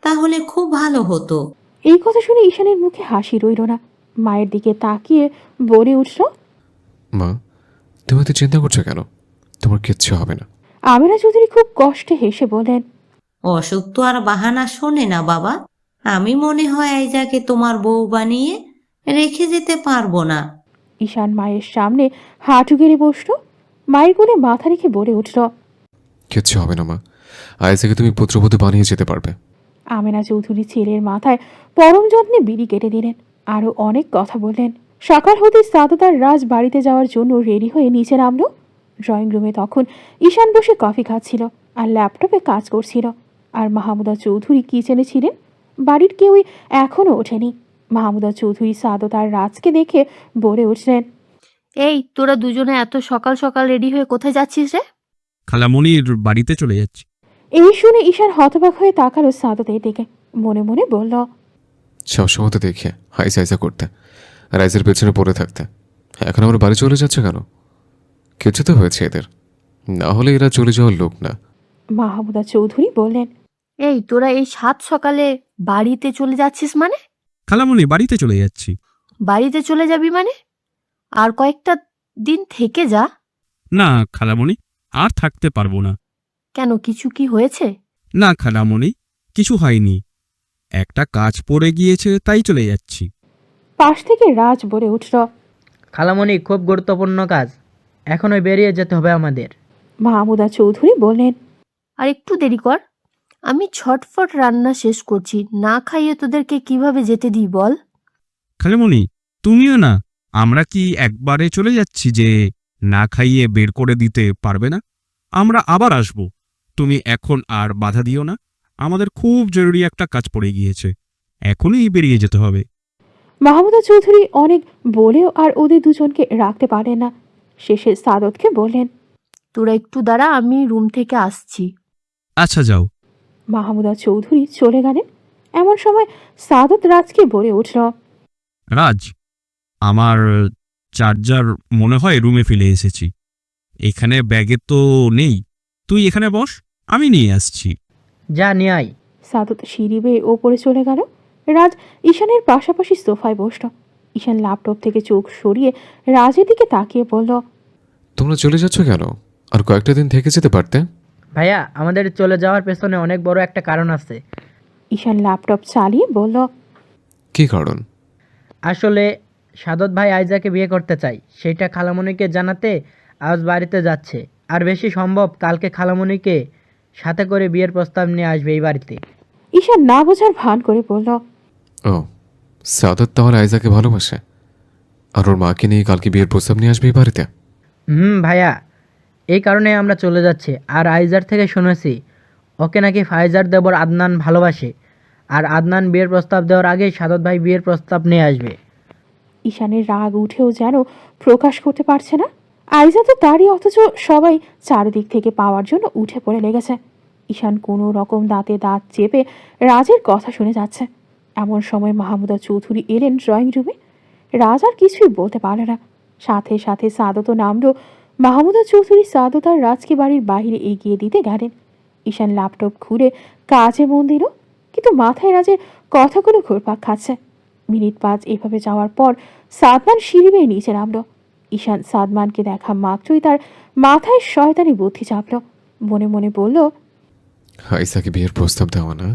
তাহলে খুব ভালো হতো। এই কথা শুনে ঈশানের মুখে হাসি রইল না। মায়ের দিকে তাকিয়ে বলে উঠল, মা, তুমি তো চিন্তা করছো কেন? তোমার কিচ্ছু হবে না। আমেনা চৌধুরী খুব কষ্টে হেসে বলেন, অসুখ তো আর বাহানা শোনে না বাবা। আমি মনে হয় আইজাকে তোমার বউ বানিয়ে রেখে যেতে পারবো না। ঈশান মায়ের সামনে হাঁটু গেড়ে বসল। মায়ের কোলে মাথা রেখে বলে উঠল, কিচ্ছু হবে না মা, আইজাকে তুমি পুত্রবধূ বানিয়ে যেতে পারবে। আমেনা চৌধুরী ছেলের মাথায় পরম যত্নে বিড়ি কেটে দিলেন। আরও অনেক কথা বললেন। সকাল হতে সাদত আর রাজ বাড়িতে যাওয়ার জন্য রেডি হয়ে নিচে নামলো। ড্রয়িং রুমে তখন ঈশান বসে কফি খাচ্ছিল আর ল্যাপটপে কাজ করছিল। আর মাহমুদা চৌধুরী কিচেনে ছিলেন। বাড়ির কেউই এখনও ওঠেনি। মাহমুদা চৌধুরী সাদত আর রাজকে দেখে বলে উঠলেন, এই তোরা দুজনে এত সকাল সকাল রেডি হয়ে কোথায় যাচ্ছিস রে? খালামণির বাড়িতে চলে যাচ্ছি। এই শুনে ঈশান হতবাক হয়ে তাকালো সাদতের দিকে। মনে মনে বলল, সবসময় তো দেখে হাইসা হাইসা করতে, আর আইজের পেছনে পড়ে থাকতে। এখন আমার বাড়ি চলে যাচ্ছে কেন? কিছু তো হয়েছে এদের, না হলে এরা চলে যাওয়ার লোক না। মাহমুদা চৌধুরী বললেন, এই তোরা এই সাত সকালে বাড়িতে চলে যাচ্ছিস মানে? খালামণি, বাড়িতে চলে যাচ্ছি। বাড়িতে চলে যাবি মানে? আর কয়েকটা দিন থেকে যা। না খালামণি, আর থাকতে পারবো না। কেন, কিছু কি হয়েছে? না খালামণি, কিছু হয়নি, একটা কাজ পড়ে গিয়েছে তাই চলে যাচ্ছি। পাশ থেকে রাজ বলে উঠল, খালামণি, খুব গুরুত্বপূর্ণ কাজ, এখনই বেরিয়ে যেতে হবে আমাদের। মাহমুদা চৌধুরী বললেন, আর একটু দেরি কর, আমি ছটফট রান্না শেষ করছি, না খাইয়ে তোদেরকে কিভাবে যেতে দিই বল? খালামণি, তুমিও না, আমরা কি একবারে চলে যাচ্ছি যে না খাইয়ে বের করে দিতে পারবে না? আমরা আবার আসব, তুমি এখন আর বাধা দিও না। আমাদের খুব জরুরি একটা কাজ পড়ে গিয়েছে, এখনই বেরিয়ে যেতে হবে। মাহমুদা চৌধুরী অনেক বলেও আর ওদের দুজনকে রাখতে পারেন না। শেষে সাদতকে বললেন, তোরা একটু দাঁড়া, আমি রুম থেকে আসছি। আচ্ছা যাও। মাহমুদা চৌধুরী চলে গেলেন। এমন সময় সাদত রাজকে বলে উঠল, রাজ, আমার চার্জার মনে হয় রুমে ফেলে এসেছি, এখানে ব্যাগে তো নেই, তুই এখানে বস, আমি নিয়ে আসছি। যা নিয়ে আয়। সাদত সিঁড়ি বেয়ে ওপরে চলে গেল। রাজ ঈশানের পাশাপাশি সোফায় বসল। ঈশান ল্যাপটপ থেকে চোখ সরিয়ে রাজের দিকে তাকিয়ে বলল, তোমরা চলে যাচ্ছ কেন? আর কয়েকটা দিন থেকে যেতে পারতে। ভাইয়া, আমাদের চলে যাওয়ার পেছনে অনেক বড় একটা কারণ আছে। ঈশান ল্যাপটপ চালিয়ে বলল, কি কারণ? আসলে সাদত ভাই আইজাকে বিয়ে করতে চাই, সেটা খালামণিকে জানাতে আজ বাড়িতে যাচ্ছে। আর বেশি সম্ভব কালকে খালামণিকে সাথে করে বিয়ের প্রস্তাব নিয়ে আসবে এই বাড়িতে। ঈশান না বোঝার ভান করে বলল, ও, সাদত তাহলে আইজাকে ভালোবাসে, আর ওর মাকে নিয়ে কালকে বিয়ের প্রস্তাব নিয়ে আসবে এই বাড়িতে? ভাইয়া, এই কারণে আমরা চলে যাচ্ছি। আর আইজার থেকে শুনেছি ওকে নাকি ফাইজার দেবর আদনান ভালোবাসে, আর আদনান বিয়ের প্রস্তাব দেওয়ার আগেই সাদত ভাই বিয়ের প্রস্তাব নিয়ে আসবে। ঈশানের রাগ উঠেও যেন প্রকাশ করতে পারছে না। আইজা তো তারই, অথচ সবাই চারিদিক থেকে পাওয়ার জন্য উঠে পড়ে লেগেছে। ঈশান কোনো রকম দাঁতে দাঁত চেপে রাজের কথা শুনে যাচ্ছে। এমন সময় মাহমুদা চৌধুরী এলেন ড্রয়িং রুমে। রাজ আর কিছুই বলতে পারল না। সাথে সাথে সাদত নামলো। মাহমুদা চৌধুরী সাদত আর রাজকে বাড়ির বাইরে এগিয়ে দিতে গেলেন। ঈশান ল্যাপটপ খুলে কাজে মন দিল, কিন্তু মাথায় রাজের কথাগুলো ঘুরপাক খাচ্ছে। মিনিট 5 এভাবে যাওয়ার পর সাদমান সিঁড়ি বেয়ে নিচে নামলো। ঈশান সাদমানকে দেখা মাত্রই তার মাথায় শয়তানি বুদ্ধি চাপলো। মনে মনে বলল, আইসাকে বিয়ের প্রস্তাব দেওয়া না,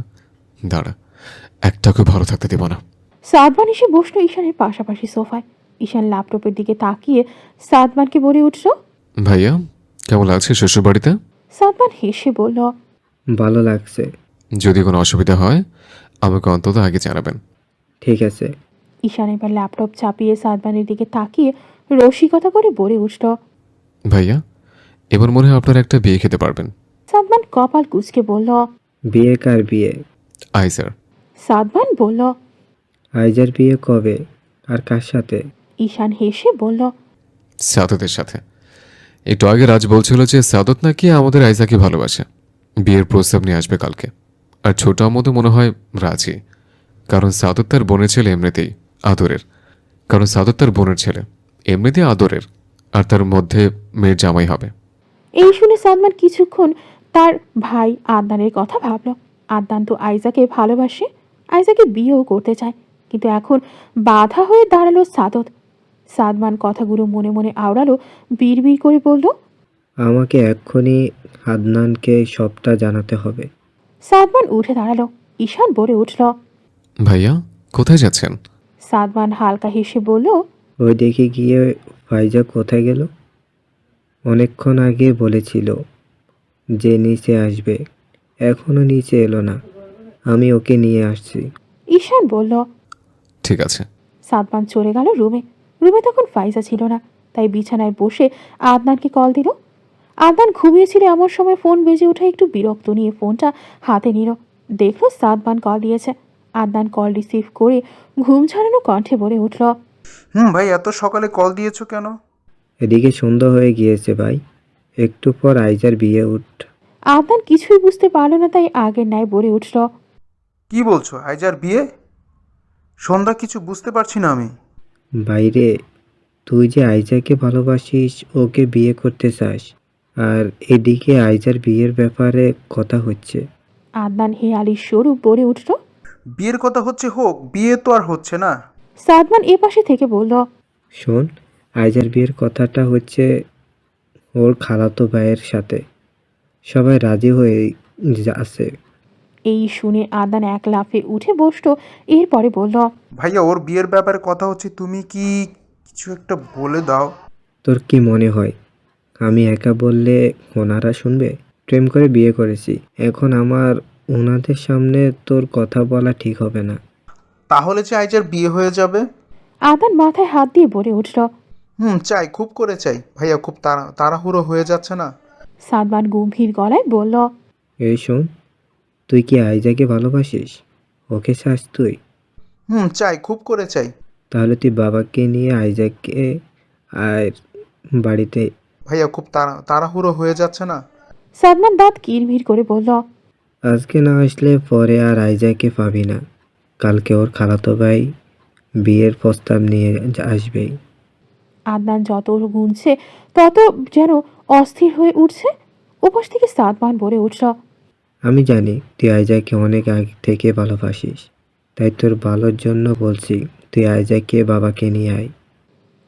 দাঁড়া, একটাকে ভালো থাকতে দেব না। সাদমান এসে বসলো ঈশানের পাশাপাশি সোফায়। ঈশান ল্যাপটপের দিকে তাকিয়ে সাদমানকে বলে উঠল, ভাইয়া কেমন লাগছে শ্বশুর বাড়িতে? সাদমান হেসে বলল, ভালো লাগছে। যদি কোনো অসুবিধা হয় আমাকে অন্তত আগে জানাবেন। ঠিক আছে। ঈশান এবার ল্যাপটপ চাপিয়ে সাদমানের দিকে তাকিয়ে রসিকতা করে বলে উঠল, ভাইয়া এবার মনে হয় আপনারা একটা বিয়ে খেতে পারবেন। সাদমান কপাল কুঁচকে বলল, বিয়ে কার বিয়ে? আইসার। সাদমান বলল, আইজার বিয়ে কবে আর কার সাথে? ঈশান হেসে বলল, সাদতের সাথে। একটু আগে রাজ বলছিল যে সাদত নাকি আমাদের আইসাকে ভালোবাসে, বিয়ের প্রস্তাব নিয়ে আসবে কালকে। আর ছোট মতো মনে হয় রাজি, কারণ সাদত তার বোনের ছেলে এমনিতেই আদরের। আর তার মধ্যে মেয়ের জামাই হবে। এই শুনে সাদমান কিছুক্ষণ তার ভাই আদনানের কথা ভাবল। আদনান তো আইজাকে ভালোবাসে, আইজাকে বিয়েও করতে চায়, কিন্তু এখন বাধা হয়ে দাঁড়ালো সাদত। সাদমান কথাগুলো মনে মনে আওড়ালো, বিড়বিড় করে বলল, আমাকে এক্ষুনি আদনানকে সবটা জানাতে হবে। সাদমান উঠে দাঁড়ালো। ঈশান বলে উঠল, ভাইয়া কোথায় যাচ্ছেন? সাদমান হালকা হেসে বলল, ওই দেখে গিয়ে ফাইজা কোথায় গেল? অনেকক্ষণ আগে বলেছিল যে নিচে আসবে, এখনো নিচে এলো না। আমি ওকে নিয়ে আসছি। ঈশান বলল। ঠিক আছে। সাদমান চলে গেল রুমে। রুমে তখন ফাইজা ছিল না, তাই বিছানায় বসে আদনানকে কল দিল। আদনান ঘুমিয়েছিল এমন সময় ফোন বেজে উঠে একটু বিরক্ত নিয়ে ফোনটা হাতে নিল। দেখলো সাদমান কল দিয়েছে। আদনান কল রিসিভ করে ঘুম ছাড়ানো কণ্ঠে বলে উঠল, ভাই এত সকালে কল দিয়েছো কেন? এদিকে সন্ধ্যা হয়ে গিয়েছে ভাই, একটু পর আইজার বিয়ে আদনান কিছুই বুঝতে পারল না, তাই আগের ন্যায় বলে উঠল, কি বলছো আইজার বিয়ে? সন্ধ্যা কিছু বুঝতে পারছি না আমি। বাইরে তুই যে আইজাকে ভালোবাসিস, ওকে বিয়ে করতে চাস, আর এদিকে আইজার বিয়ের ব্যাপারে কথা হচ্ছে। আদনান হেয়ালির স্বরূপ বলে উঠল। বিয়ের কথা হচ্ছে হোক, বিয়ে তো আর হচ্ছে না। সাদমান এ পাশে থেকে বলল, শোন, আইজার বিয়ের কথাটা হচ্ছে ওর খালাতো ভাইয়ের সাথে, সবাই রাজি হয়ে আছে। এই শুনে আদনান এক লাফে উঠে বসলো। এরপরে বলল, ভাইয়া ওর বিয়ের ব্যাপারে কথা হচ্ছে, তুমি কি কিছু একটা বলে দাও। তোর কি মনে হয় আমি একা বললে ওনারা শুনবে? প্রেম করে বিয়ে করেছি, এখন আমার ওনাদের সামনে তোর কথা বলা ঠিক হবে না। তাহলে যে আইজার বিয়ে হয়ে যাবে? আদনান মাথায় হাত দিয়ে বলে উঠল, চাই, খুব করে চাই ভাইয়া, খুব তাড়াহুড়ো হয়ে যাচ্ছে না? সাদমান গম্ভীর গলায় বলল, এই শোন, তুই কি আইজাকে ভালোবাসিস? ওকে চাস তুই? চাই, খুব করে চাই। তাহলে তুই বাবাকে নিয়ে আইজাকে আর বাড়িতে। ভাইয়া খুব তাড়াহুড়ো হয়ে যাচ্ছে না? সাদমান দাঁত কিরমির করে বলল, আজকে না আসলে পরে আর আইজাকে পাবি না। কালকে ওর খালাতো ভাই বিয়ের প্রস্তাব নিয়ে আসবেই। আদনান যত গুনছে তত যেন অস্থির হয়ে উঠছে। ওপাশ থেকে সাদমান বলে উঠল, আমি জানি তুই আইজাকে অনেক আগে থেকে ভালোবাসিস, তাই তোর ভালোর জন্য বলছি, তুই আইজাকে বাবাকে নিয়ে আয়।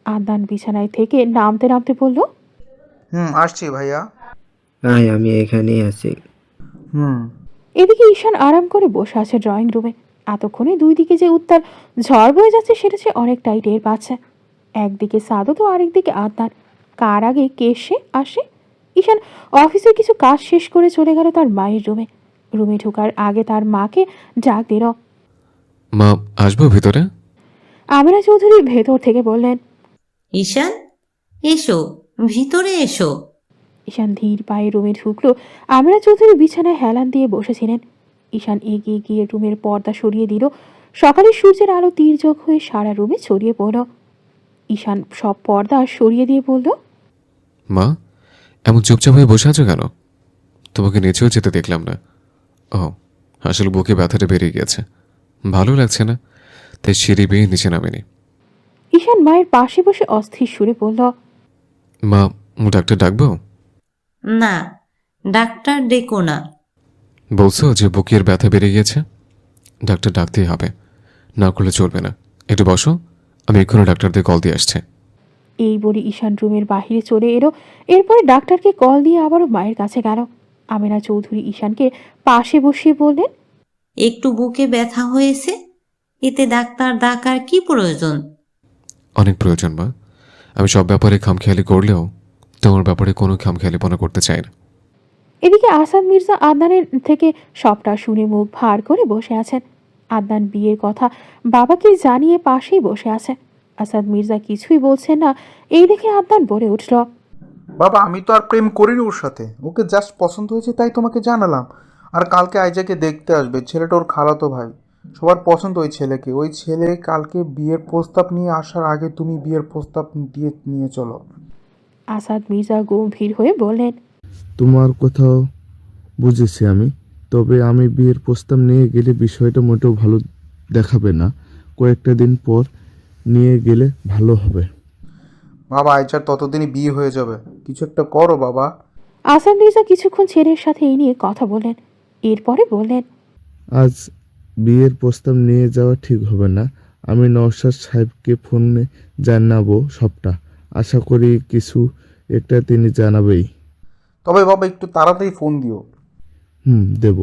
আদনান বিছানায় থেকে নামতে নামতে বলল, আসছি ভাইয়া। আয়, আমি এখানেই আছি। এদিকে ঈশান আরাম করে বসে আছে ড্রয়িং রুমে। এতক্ষণে দুই দিকে যে উত্তাল ঝড় বয়ে যাচ্ছে সেটা সে অনেকটাই টের পাচ্ছে। একদিকে সাদত ও আরেকদিকে আদনান। কার আগে কে আসে? ঈশান অফিসের কিছু কাজ শেষ করে চলে গেল তার মায়ের রুমে। রুমে ঢোকার আগে তার মাকে ডাক দিল। মা আসবো ভিতরে? আমিরা চৌধুরী ভেতর থেকে বললেন, ঈশান এসো, ভিতরে এসো। ঈশান ধীর পায়ে রুমে ঢুকলো। আমিরা চৌধুরী বিছানায় হেলান দিয়ে বসেছিলেন। ঈশান এগিয়ে গিয়ে রুমের পর্দা সরিয়ে দিল। সকালের সূর্যের আলো তীর্যক হয়ে সারা রুমে ছড়িয়ে পড়ল। ঈশান সব পর্দা সরিয়ে দিয়ে বলল, মা এমন চুপচাপ হয়ে বসে আছো কেন? তোমাকে নিচেও যেতে দেখলাম না। ও আসলে বুকে ব্যথাটা বেরিয়ে গেছে, ভালো লাগছে না, তাই সিঁড়ি বেয়ে নিচে নামেনি। ঈশান মায়ের পাশে বসে অস্থির সুরে বলল, মা, ডাক্তার ডাকবো? না, ডাক্তার ডেকো না। বলছো যে বুকের ব্যথা বেড়ে গিয়েছে? ডাক্তার ডাকতেই হবে, না করলে চলবে না। একটু বসো, আমি এক্ষুনি ডাক্তারদের কল দিয়ে আসছে। এই বলে ঈশান রুমের বাহিরে চলে এলো। এরপরে ডাক্তারকে কল দিয়ে আবারও মায়ের কাছে গেল। আমেনা চৌধুরী ঈশানকে পাশে বসিয়ে বললেন, একটু বুকে ব্যথা হয়েছে, এতে ডাক্তার ডাকার কি প্রয়োজন? অনেক প্রয়োজন মা। আমি সব ব্যাপারে খামখেয়ালি করলেও তোমার ব্যাপারে কোনো খামখেয়ালিপনা করতে চাই না। এদিকে আসাদ মির্জা আদনানের থেকে সবটা শুনে মুখ ভার করে বসে আছেন। আদনান বিয়ের কথা বাবাকে জানিয়ে পাশেই বসে আছে। আসাদ মির্জা কিছুই বলছেন না। এই দেখে আদনান বলে উঠল, বাবা, আমি তো আর প্রেম করিনি ওর সাথে, ওকে জাস্ট পছন্দ হয়েছে তাই তোমাকে জানালাম। আর কালকে আইজাকে দেখতে আসবে, ছেলেটা ওর খালাতো ভাই, সবার পছন্দ ওই ছেলেকে। ওই ছেলে কালকে বিয়ের প্রস্তাব নিয়ে আসার আগে তুমি বিয়ের প্রস্তাব দিয়ে নিয়ে চলো। আসাদ মির্জা গম্ভীর হয়ে বললেন, তোমার কথাও বুঝেছি আমি, তবে আমি বিয়ের প্রস্তাব নিয়ে গেলে বিষয়টা মোটেও ভালো দেখাবে না। কয়েকটা দিন পর নিয়ে গেলে ভালো হবে। বাবা, আইজার ততদিনই বিয়ে হয়ে যাবে, কিছু একটা করো বাবা। আসাদ মির্জা কিছুক্ষণ ছেলের সাথে এই নিয়ে কথা বললেন। এরপরে বললেন, আজ বিয়ের প্রস্তাব নিয়ে যাওয়া ঠিক হবে না। আমি নওশাদ সাহেবকে ফোনে জানাবো সবটা। আশা করি কিছু একটা তিনি জানাবেই। তবে বাবা একটু তাড়াতাড়ি ফোন দিও। দেব।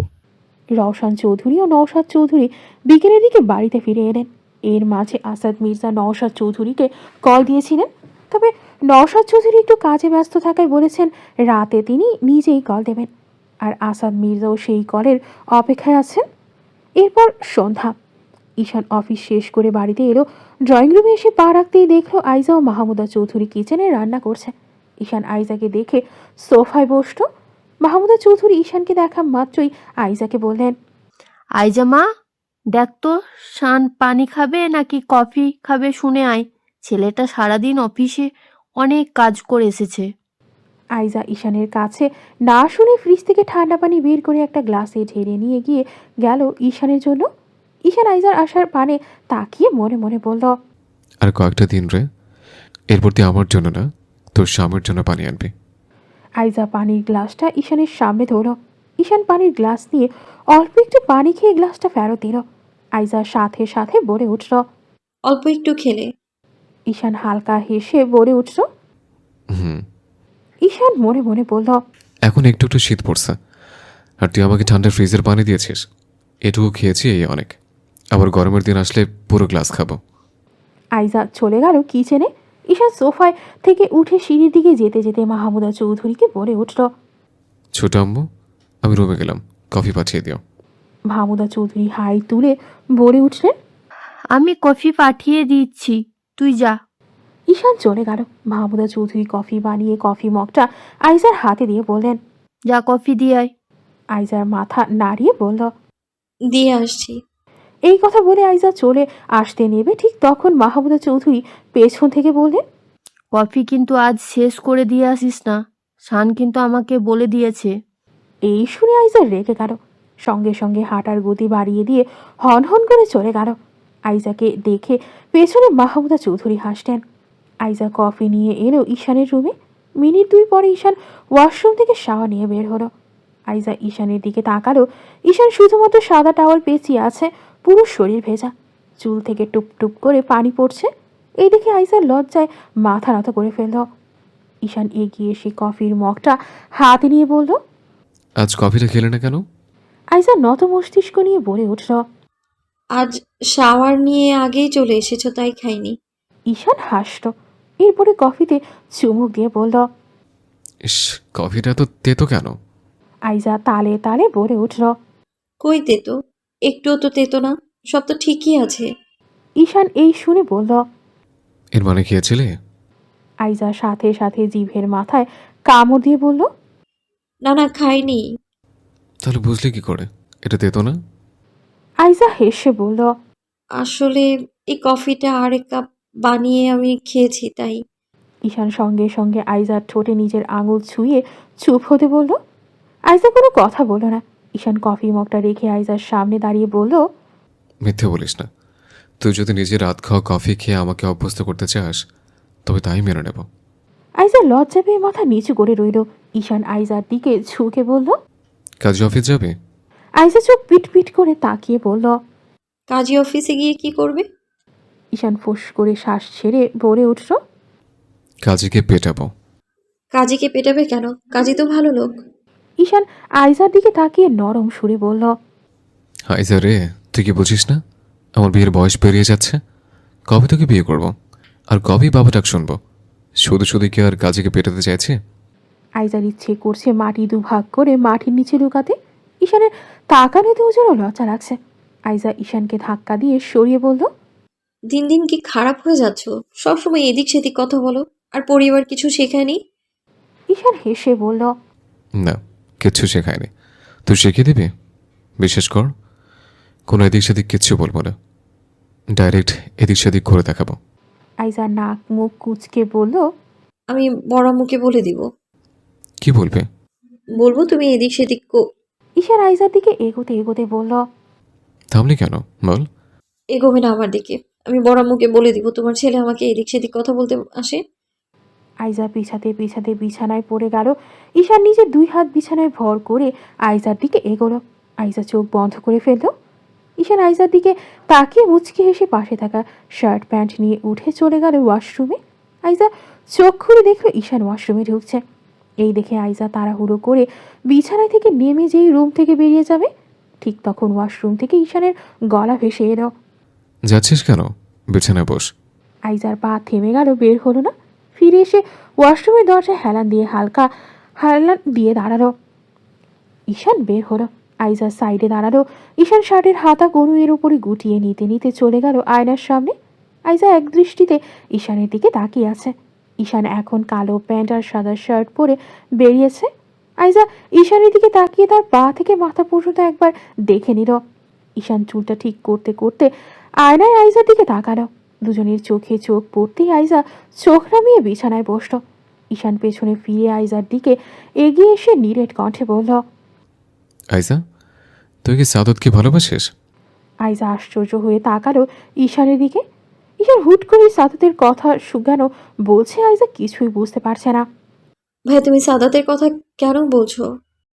রওশন চৌধুরী ও নওশাদ চৌধুরী বিকেলের দিকে বাড়িতে ফিরে এলেন। এর মাঝে আসাদ মির্জা নওশাদ চৌধুরীকে কল দিয়েছিলেন। তবে নওশাদ চৌধুরী একটু কাজে ব্যস্ত থাকায় বলেছেন রাতে তিনি নিজেই কল দেবেন। আর আসাদ মির্জাও সেই কলের অপেক্ষায় আছেন। এরপর সন্ধ্যা। ঈশান অফিস শেষ করে বাড়িতে এলো। ড্রয়িং রুমে এসে পা রাখতেই দেখলো আইজা ও মাহমুদা চৌধুরী কিচেনে রান্না করছে। ঈশান আইজাকে দেখে সোফায় বসলো। মাহমুদা চৌধুরী ঈশানকে দেখা মাত্রই আইজাকে বললেন, আইজা মা, দেখ তো শান পানি খাবে নাকি কফি খাবে শুনে আয়। ছেলেটা সারাদিন অফিসে অনেক কাজ করে এসেছে। আইজা ঈশানের কাছে না শুনে ফ্রিজ থেকে ঠান্ডা পানি বের করে একটা গ্লাসে ঢেলে নিয়ে গিয়ে গেল ঈশানের জন্য। ঈশান আইজার আসার পানে তাকিয়ে মনে মনে বলল, আর কয়েকটা দিন রে, এরপর দিয়ে আমার জন্য না, তোর স্বামীর জন্য পানি আনবি। আইজা পানির গ্লাসটা ঈশানের সামনে ধরল। ঈশান পানির গ্লাস নিয়ে অল্প একটু পানি খেয়ে গ্লাসটা ফেরত দিল। আইজার সাথে সাথে বলে উঠল, অল্প একটু খেলে। ঈশান হালকা হেসে বলে উঠল। ঈশান মনে মনে বলল, এখন একটু একটু শীত পড়ছে, আর তুই আমাকে ঠান্ডা ফ্রিজের পানি দিয়েছিস। এটুকু খেয়েছি, এই অনেক। আবার গরমের দিন আসলে পুরো গ্লাস খাবো। আইজা চলে গেল কিচেনে। ঈশান সোফায় থেকে উঠে সিঁড়ির দিকে যেতে যেতে মাহমুদা চৌধুরীকে বলে উঠল, ছোট আম্মু, আমি রুমে গেলাম, কফি পাঠিয়ে দিও। মাহমুদা চৌধুরী হাই তুলে বলে উঠলেন, আমি কফি পাঠিয়ে দিচ্ছি, তুই যা। ঈশান চলে গেল। মাহমুদা চৌধুরী কফি বানিয়ে কফি মগটা আইজার হাতে দিয়ে বললেন, যা কফি দিয়ে আয়। আইজার মাথা নাড়িয়ে বলল, দিয়ে আসছি। এই কথা বলে আইজা চলে আসতে নেবে ঠিক তখন মাহমুদা চৌধুরী পেছন থেকে বললেন, কফি কিন্তু আজ শেষ করে দিয়ে আসিস না, শান কিন্তু আমাকে বলে দিয়েছে। এই শুনে আইজা রেগে গেল। সঙ্গে সঙ্গে হাঁটার গতি বাড়িয়ে দিয়ে হন হন করে চলে গেল। আইজাকে দেখে পেছনে মাহমুদা চৌধুরী হাসলেন। আইজা কফি নিয়ে এলো ঈশানের রুমে। মিনিট 2 পরে ঈশান ওয়াশরুম থেকে শাওয়ার নিয়ে বের হলো। আইজা ঈশানের দিকে তাকালো। ঈশান শুধুমাত্র সাদা টাওয়াল পেঁচিয়ে আছে, পুরো শরীর ভেজা, চুল থেকে টুপ টুপ করে পানি পড়ছে। এই দেখে আইজার লজ্জায় মাথা নত করে ফেলল। ঈশান এগিয়ে এসে কফির মগটা হাতে নিয়ে বলল, আজ কফিটা খেলে না কেন? আইজা নত মস্তিষ্ক নিয়ে বলে উঠল, আজ শাওয়ার নিয়ে আগেই চলে এসেছো তাই খাইনি। ঈশান হাসল। এরপরে কফিতে চুমুক দিয়ে বলল, ইস, কফিটা তো তেতো কেন? আইজা তালে তালে বলে উঠল, কই তেতো, একটুও তো তেতো না, সব তো ঠিকই আছে। ঈশান এই শুনে বলল। এর মানে খেয়েছিলে? আইজা সাথে সাথে জিভের মাথায় কামড় দিয়ে বলল, না না খাইনি। তাহলে বুঝলে কি করে এটা তেতো না? আইজা হেসে বলল, আসলে এই কফিটা আরেক কাপ বানিয়ে আমি খেয়েছি তাই। ঈশান সঙ্গে সঙ্গে আইজার ঠোঁটে নিজের আঙুল ছুঁয়ে চুপ হতে বলল। আইজা কোনো কথা বলল না। ঈশান কফি মগটা রেখে আইজার সামনে দাঁড়িয়ে বলল, মিথ্যে বলিস না, তুই যদি নিজে রাত খাওয়া কফি খেয়ে আমাকে অভ্যস্ত করতে চাস তবে তাই মেনে নেব। আইজা লজ্জা পেয়ে মাথা নিচু করে রইল। ঈশান আইজার দিকে ঝুঁকে বলল। কাজে অফিস যাবে? আইজা চোখ পিট পিট করে তাকিয়ে বলল। কাজী অফিসে গিয়ে কি করবে? ঈশান ফোঁস করে শ্বাস ছেড়ে বলে উঠল। কাজীকে পেটাবো। কাজীকে পেটাবে কেন? কাজী তো ভালো লোক। ঈশান আইজার দিকে তাকিয়ে নরম সুরে বলল। আইজা রে, তুই কি বুঝিস না আমার বিয়ের বয়স পেরিয়ে যাচ্ছে? কবে তোকে বিয়ে করব আর কবে বাবা ডাক শুনবো? শুধু শুধু কি আর কাজীকে পেটাতে চাইছে? আইজার ইচ্ছে করছে মাটি দুভাগ করে মাটির নিচে লুকাতে। ঈশানের তাকানো দুজনও লজ্জা লাগছে। আইজা ঈশানকে ধাক্কা দিয়ে সরিয়ে বলল। দিন দিন কি খারাপ হয়ে যাচ্ছ? সবসময় এদিক সেদিক কথা বলো, আর পরিবার কিছু শেখায়নি? ঈশান হেসে বলল। না, কিচ্ছু শেখায়নি। তুই শিখিয়ে দিবি? বিশ্বাস কর, কোনো এদিক সেদিক কিচ্ছু বলবো না, ডাইরেক্ট এদিক সেদিক করে দেখাবো। আইজা নাক মুখ কুচকে বলল। আমি বড় মুখে বলে দিব। কি বলবে? বলবো তুমি এদিক সেদিক ঈশান আইজার দিকে এগোতে এগোতে বলল। থামলি কেন, বল। এগোবে না আমার দিকে। আমি বড় মুখে বলে দিব তোমার ছেলে আমাকে এদিক সেদিক কথা বলতে আসে। আইজা পিছাতে পিছাতে বিছানায় পড়ে গেল। ঈশান নিজের 2 হাত বিছানায় ভর করে আইজার দিকে এগোলো। আইজা চোখ বন্ধ করে ফেলল। ঈশান আইজার দিকে তাকিয়ে মুচকি হেসে পাশে থাকা শার্ট প্যান্ট নিয়ে উঠে চলে গেল ওয়াশরুমে। আইজা চোখ খুলে দেখল ঈশান ওয়াশরুমে ঢুকছে। এই দেখে আইজা তাড়াহুড়ো করে বিছানায় থেকে নেমে যেই রুম থেকে বেরিয়ে যাবে, ঠিক তখন ওয়াশরুম থেকে ঈশানের গলা ভেসে এলো। যাচ্ছিস কেন? বিছানায় বস। আইজার পা থেমে গেল, বের হলো না। ফিরে এসে ওয়াশরুমের দরজায় হেলান দিয়ে দাঁড়ালো। ঈশান বের হলো। আইজা সাইডে দাঁড়ালো। ঈশান শার্টের হাতা গরু এর উপরে গুটিয়ে নিতে নিতে চলে গেল আয়নার সামনে। আইজা এক দৃষ্টিতে ঈশানের দিকে তাকিয়ে আছে। ঈশান এখন কালো প্যান্ট আর সাদা শার্ট পরে বেরিয়েছে। আইজা ঈশানের দিকে তাকিয়ে তার পা থেকে মাথা পর্যন্ত একবার দেখে নিল। ঈশান চুলটা ঠিক করতে করতে আয়নায় আইজার দিকে তাকালো। দুজনের চোখে চোখ পড়তেই আইজা চোখ নামিয়ে বিছানায় বসল। ঈশান পেছনে ফিরে আইজার দিকে এগিয়ে এসে নিরেট কণ্ঠে বলল। আইজা, তুই কি সাদতকে ভালোবাসিস? আইজা আশ্চর্য হয়ে তাকালো ঈশানের দিকে। ঈশান হুট করে সাদতের কথা শুকানো বলছে আইজা কিছুই বুঝতে পারছে না। ভাই তুমি সাদাতের কথা কেন বলছো?